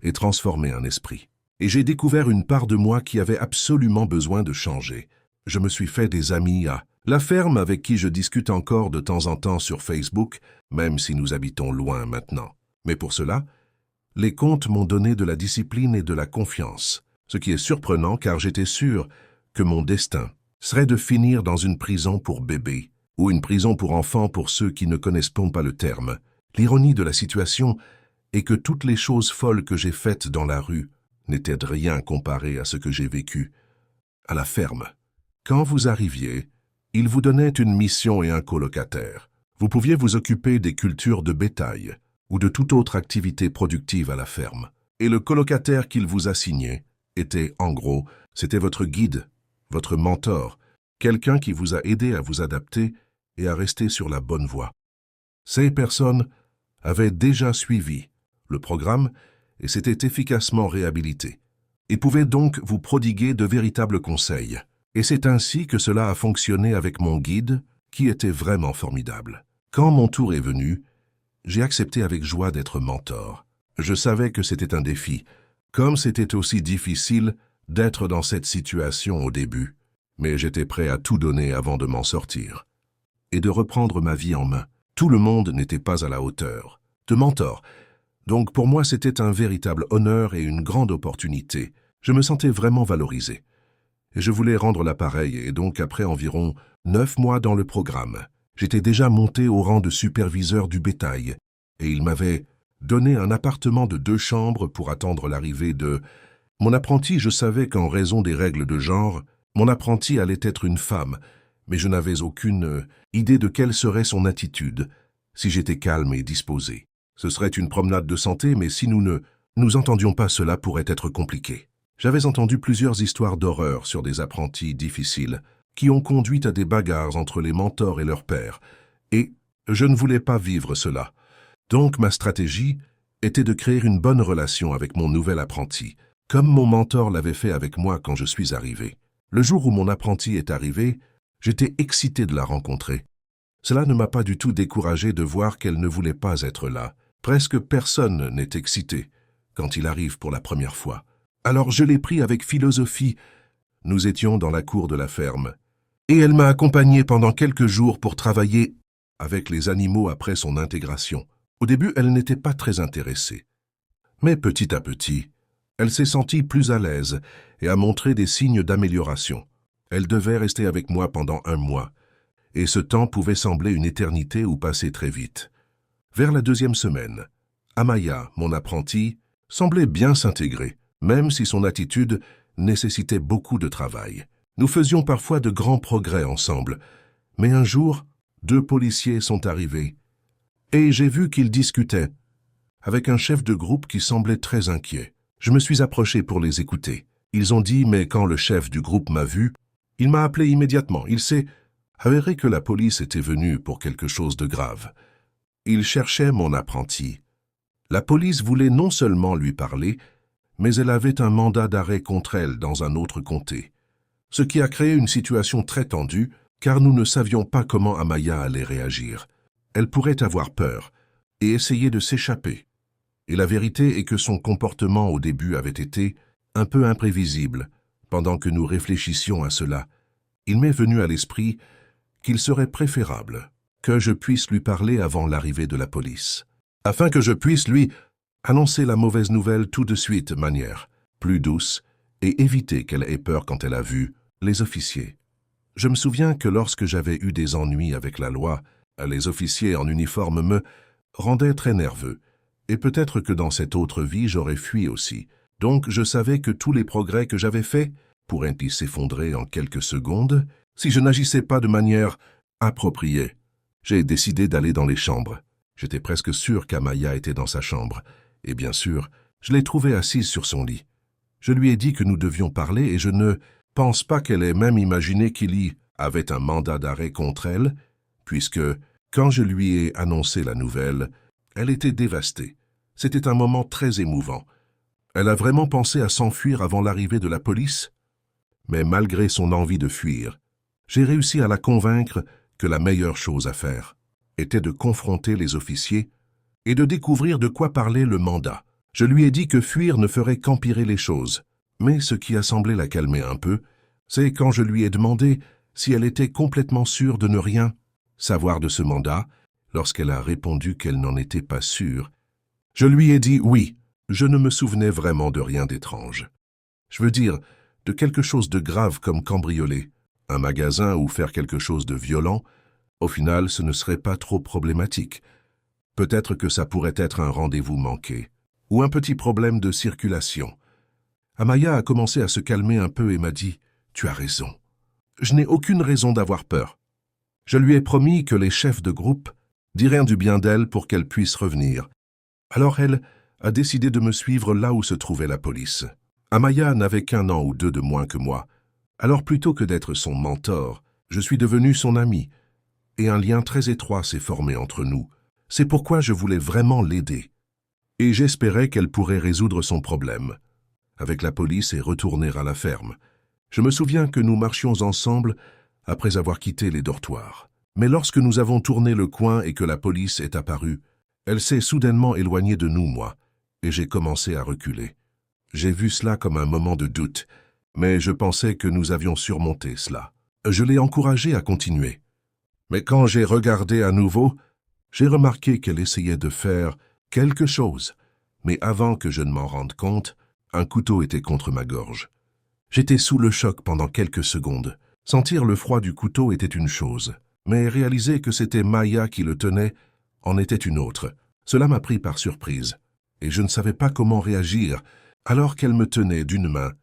et transformer un esprit. Et j'ai découvert une part de moi qui avait absolument besoin de changer. Je me suis fait des amis à la ferme avec qui je discute encore de temps en temps sur Facebook, même si nous habitons loin maintenant. Mais pour cela, les contes m'ont donné de la discipline et de la confiance, ce qui est surprenant car j'étais sûr que mon destin serait de finir dans une prison pour bébés ou une prison pour enfants pour ceux qui ne connaissent pas le terme. L'ironie de la situation est que toutes les choses folles que j'ai faites dans la rue n'étaient de rien comparées à ce que j'ai vécu à la ferme. Quand vous arriviez, ils vous donnaient une mission et un colocataire. Vous pouviez vous occuper des cultures de bétail ou de toute autre activité productive à la ferme. Et le colocataire qu'il vous assignait était, en gros, c'était votre guide, votre mentor, quelqu'un qui vous a aidé à vous adapter et à rester sur la bonne voie. Ces personnes avaient déjà suivi le programme et s'étaient efficacement réhabilitées, et pouvaient donc vous prodiguer de véritables conseils. Et c'est ainsi que cela a fonctionné avec mon guide, qui était vraiment formidable. Quand mon tour est venu, j'ai accepté avec joie d'être mentor. Je savais que c'était un défi, comme c'était aussi difficile d'être dans cette situation au début, mais j'étais prêt à tout donner avant de m'en sortir et de reprendre ma vie en main. Tout le monde n'était pas à la hauteur de mentor, donc pour moi c'était un véritable honneur et une grande opportunité. Je me sentais vraiment valorisé. Et je voulais rendre l'appareil, et donc après environ 9 mois dans le programme, j'étais déjà monté au rang de superviseur du bétail, et il m'avait donné un appartement de 2 chambres pour attendre l'arrivée de mon apprenti. Je savais qu'en raison des règles de genre, mon apprenti allait être une femme, mais je n'avais aucune idée de quelle serait son attitude, si j'étais calme et disposé. Ce serait une promenade de santé, mais si nous ne nous entendions pas, cela pourrait être compliqué. J'avais entendu plusieurs histoires d'horreur sur des apprentis difficiles qui ont conduit à des bagarres entre les mentors et leurs pairs, et je ne voulais pas vivre cela. Donc ma stratégie était de créer une bonne relation avec mon nouvel apprenti, comme mon mentor l'avait fait avec moi quand je suis arrivé. Le jour où mon apprenti est arrivé, j'étais excité de la rencontrer. Cela ne m'a pas du tout découragé de voir qu'elle ne voulait pas être là. Presque personne n'est excité quand il arrive pour la première fois. Alors je l'ai pris avec philosophie. Nous étions dans la cour de la ferme. Et elle m'a accompagné pendant quelques jours pour travailler avec les animaux après son intégration. Au début, elle n'était pas très intéressée. Mais petit à petit, elle s'est sentie plus à l'aise et a montré des signes d'amélioration. Elle devait rester avec moi pendant 1 mois, et ce temps pouvait sembler une éternité ou passer très vite. Vers la 2e semaine, Amaya, mon apprenti, semblait bien s'intégrer, même si son attitude nécessitait beaucoup de travail. Nous faisions parfois de grands progrès ensemble, mais un jour, 2 policiers sont arrivés, et j'ai vu qu'ils discutaient avec un chef de groupe qui semblait très inquiet. Je me suis approché pour les écouter. Ils ont dit, mais quand le chef du groupe m'a vu, il m'a appelé immédiatement. Il s'est avéré que la police était venue pour quelque chose de grave. Il cherchait mon apprenti. La police voulait non seulement lui parler, mais elle avait un mandat d'arrêt contre elle dans un autre comté. Ce qui a créé une situation très tendue, car nous ne savions pas comment Amaya allait réagir. Elle pourrait avoir peur et essayer de s'échapper. Et la vérité est que son comportement au début avait été un peu imprévisible. Pendant que nous réfléchissions à cela, il m'est venu à l'esprit qu'il serait préférable que je puisse lui parler avant l'arrivée de la police, afin que je puisse lui annoncer la mauvaise nouvelle tout de suite, manière plus douce, et éviter qu'elle ait peur quand elle a vu les officiers. Je me souviens que lorsque j'avais eu des ennuis avec la loi, les officiers en uniforme me rendaient très nerveux, et peut-être que dans cette autre vie j'aurais fui aussi. Donc je savais que tous les progrès que j'avais faits pourraient-ils s'effondrer en quelques secondes si je n'agissais pas de manière appropriée. J'ai décidé d'aller dans les chambres. J'étais presque sûr qu'Amaya était dans sa chambre, et bien sûr, je l'ai trouvée assise sur son lit. Je lui ai dit que nous devions parler et je ne pense pas qu'elle ait même imaginé qu'il y avait un mandat d'arrêt contre elle, puisque, quand je lui ai annoncé la nouvelle, elle était dévastée. C'était un moment très émouvant. Elle a vraiment pensé à s'enfuir avant l'arrivée de la police, mais malgré son envie de fuir, j'ai réussi à la convaincre que la meilleure chose à faire était de confronter les officiers et de découvrir de quoi parlait le mandat. Je lui ai dit que fuir ne ferait qu'empirer les choses, mais ce qui a semblé la calmer un peu, c'est quand je lui ai demandé si elle était complètement sûre de ne rien savoir de ce mandat. Lorsqu'elle a répondu qu'elle n'en était pas sûre, je lui ai dit oui, je ne me souvenais vraiment de rien d'étrange. Je veux dire, de quelque chose de grave comme cambrioler un magasin ou faire quelque chose de violent, au final ce ne serait pas trop problématique. Peut-être que ça pourrait être un rendez-vous manqué, ou un petit problème de circulation. Amaya a commencé à se calmer un peu et m'a dit « Tu as raison. Je n'ai aucune raison d'avoir peur. » Je lui ai promis que les chefs de groupe diraient du bien d'elle pour qu'elle puisse revenir. Alors elle a décidé de me suivre là où se trouvait la police. Amaya n'avait qu'1 an ou 2 de moins que moi. Alors plutôt que d'être son mentor, je suis devenu son ami, et un lien très étroit s'est formé entre nous. C'est pourquoi je voulais vraiment l'aider. Et j'espérais qu'elle pourrait résoudre son problème avec la police et retourner à la ferme. Je me souviens que nous marchions ensemble après avoir quitté les dortoirs. Mais lorsque nous avons tourné le coin et que la police est apparue, elle s'est soudainement éloignée de nous, moi, et j'ai commencé à reculer. J'ai vu cela comme un moment de doute, mais je pensais que nous avions surmonté cela. Je l'ai encouragée à continuer. Mais quand j'ai regardé à nouveau, j'ai remarqué qu'elle essayait de faire quelque chose. Mais avant que je ne m'en rende compte, un couteau était contre ma gorge. J'étais sous le choc pendant quelques secondes. Sentir le froid du couteau était une chose, mais réaliser que c'était Maya qui le tenait en était une autre. Cela m'a pris par surprise, et je ne savais pas comment réagir alors qu'elle me tenait d'une main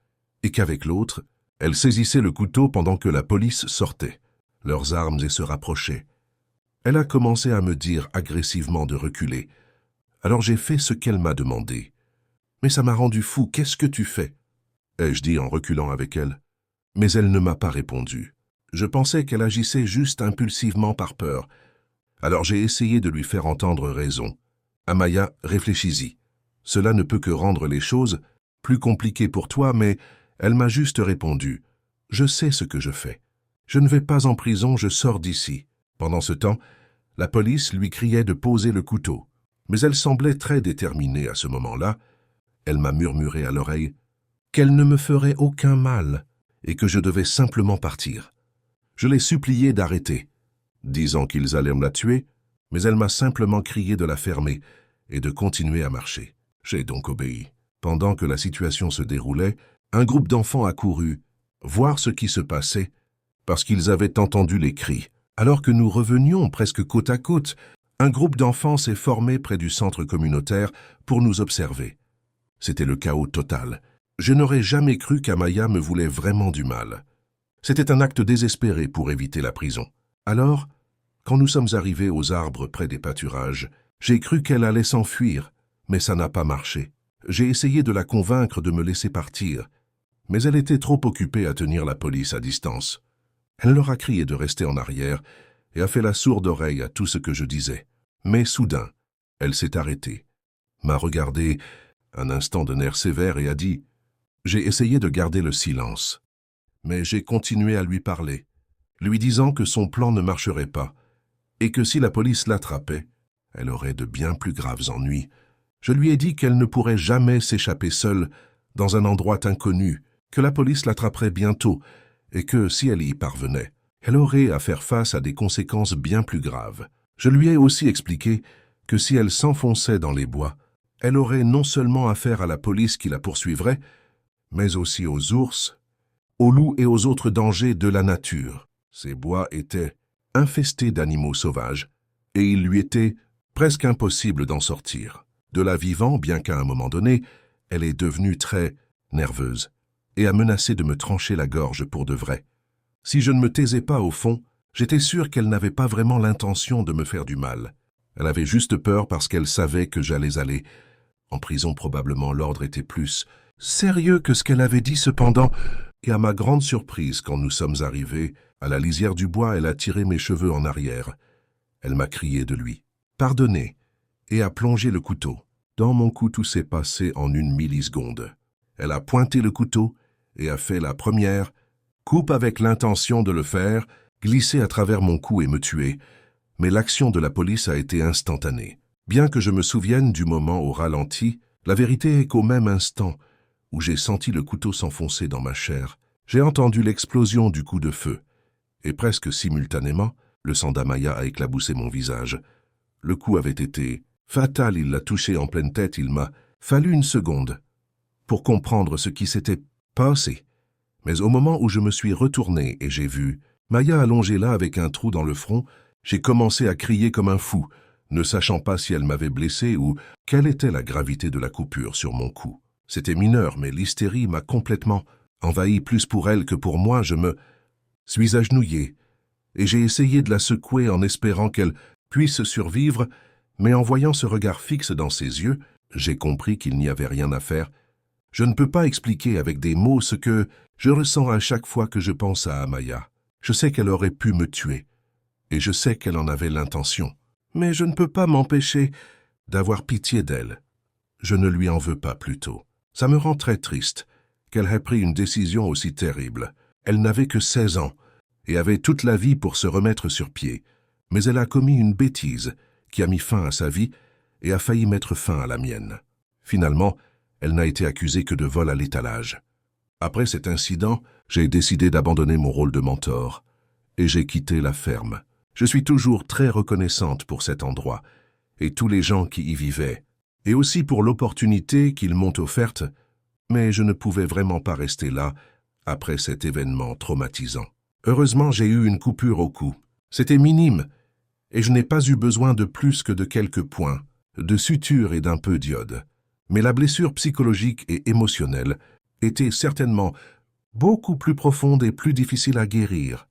et qu'avec l'autre, elle saisissait le couteau pendant que la police sortait, leurs armes et se rapprochait. Elle a commencé à me dire agressivement de reculer. Alors j'ai fait ce qu'elle m'a demandé. Mais ça m'a rendu fou. Qu'est-ce que tu fais? ai-je dit en reculant avec elle. Mais elle ne m'a pas répondu. Je pensais qu'elle agissait juste impulsivement par peur. Alors j'ai essayé de lui faire entendre raison. Amaya, réfléchis-y. Cela ne peut que rendre les choses plus compliquées pour toi, mais elle m'a juste répondu. Je sais ce que je fais. Je ne vais pas en prison, je sors d'ici. Pendant ce temps, la police lui criait de poser le couteau. Mais elle semblait très déterminée à ce moment-là. Elle m'a murmuré à l'oreille qu'elle ne me ferait aucun mal et que je devais simplement partir. Je l'ai supplié d'arrêter, disant qu'ils allaient me la tuer, mais elle m'a simplement crié de la fermer et de continuer à marcher. J'ai donc obéi. Pendant que la situation se déroulait, un groupe d'enfants a couru voir ce qui se passait parce qu'ils avaient entendu les cris. Alors que nous revenions presque côte à côte, un groupe d'enfants s'est formé près du centre communautaire pour nous observer. C'était le chaos total. Je n'aurais jamais cru qu'Amaya me voulait vraiment du mal. C'était un acte désespéré pour éviter la prison. Alors, quand nous sommes arrivés aux arbres près des pâturages, j'ai cru qu'elle allait s'enfuir, mais ça n'a pas marché. J'ai essayé de la convaincre de me laisser partir, mais elle était trop occupée à tenir la police à distance. Elle leur a crié de rester en arrière et a fait la sourde oreille à tout ce que je disais. Mais soudain, elle s'est arrêtée, m'a regardé un instant d'un air sévère et a dit « J'ai essayé de garder le silence, mais j'ai continué à lui parler, lui disant que son plan ne marcherait pas et que si la police l'attrapait, elle aurait de bien plus graves ennuis. Je lui ai dit qu'elle ne pourrait jamais s'échapper seule dans un endroit inconnu, que la police l'attraperait bientôt et que, si elle y parvenait, elle aurait à faire face à des conséquences bien plus graves. Je lui ai aussi expliqué que si elle s'enfonçait dans les bois, elle aurait non seulement affaire à la police qui la poursuivrait, mais aussi aux ours, aux loups et aux autres dangers de la nature. Ces bois étaient infestés d'animaux sauvages, et il lui était presque impossible d'en sortir. De là vivant, bien qu'à un moment donné, elle est devenue très nerveuse et a menacé de me trancher la gorge pour de vrai. Si je ne me taisais pas au fond, j'étais sûr qu'elle n'avait pas vraiment l'intention de me faire du mal. Elle avait juste peur parce qu'elle savait que j'allais aller. En prison, probablement, l'ordre était plus sérieux que ce qu'elle avait dit cependant, et à ma grande surprise, quand nous sommes arrivés à la lisière du bois, elle a tiré mes cheveux en arrière. Elle m'a crié de lui « Pardonnez » et a plongé le couteau. Dans mon cou, tout s'est passé en une milliseconde. Elle a pointé le couteau et a fait la première coupe avec l'intention de le faire, glisser à travers mon cou et me tuer. Mais l'action de la police a été instantanée. Bien que je me souvienne du moment au ralenti, la vérité est qu'au même instant où j'ai senti le couteau s'enfoncer dans ma chair, j'ai entendu l'explosion du coup de feu. Et presque simultanément, le sang d'Amaya a éclaboussé mon visage. Le coup avait été fatal, il l'a touché en pleine tête, il m'a fallu une seconde pour comprendre ce qui s'était passé. Mais au moment où je me suis retourné et j'ai vu Maya allongée là avec un trou dans le front, j'ai commencé à crier comme un fou, ne sachant pas si elle m'avait blessé ou quelle était la gravité de la coupure sur mon cou. C'était mineur, mais l'hystérie m'a complètement envahi, plus pour elle que pour moi. Je me suis agenouillé et j'ai essayé de la secouer en espérant qu'elle puisse survivre, mais en voyant ce regard fixe dans ses yeux, j'ai compris qu'il n'y avait rien à faire. Je ne peux pas expliquer avec des mots ce que je ressens à chaque fois que je pense à Amaya. Je sais qu'elle aurait pu me tuer, et je sais qu'elle en avait l'intention. Mais je ne peux pas m'empêcher d'avoir pitié d'elle. Je ne lui en veux pas plutôt. Ça me rend très triste qu'elle ait pris une décision aussi terrible. Elle n'avait que 16 ans et avait toute la vie pour se remettre sur pied. Mais elle a commis une bêtise qui a mis fin à sa vie et a failli mettre fin à la mienne. Finalement, elle n'a été accusée que de vol à l'étalage. Après cet incident, j'ai décidé d'abandonner mon rôle de mentor et j'ai quitté la ferme. Je suis toujours très reconnaissante pour cet endroit et tous les gens qui y vivaient, et aussi pour l'opportunité qu'ils m'ont offerte, mais je ne pouvais vraiment pas rester là après cet événement traumatisant. Heureusement, j'ai eu une coupure au cou. C'était minime, et je n'ai pas eu besoin de plus que de quelques points, de suture et d'un peu d'iode. Mais la blessure psychologique et émotionnelle était certainement beaucoup plus profonde et plus difficile à guérir.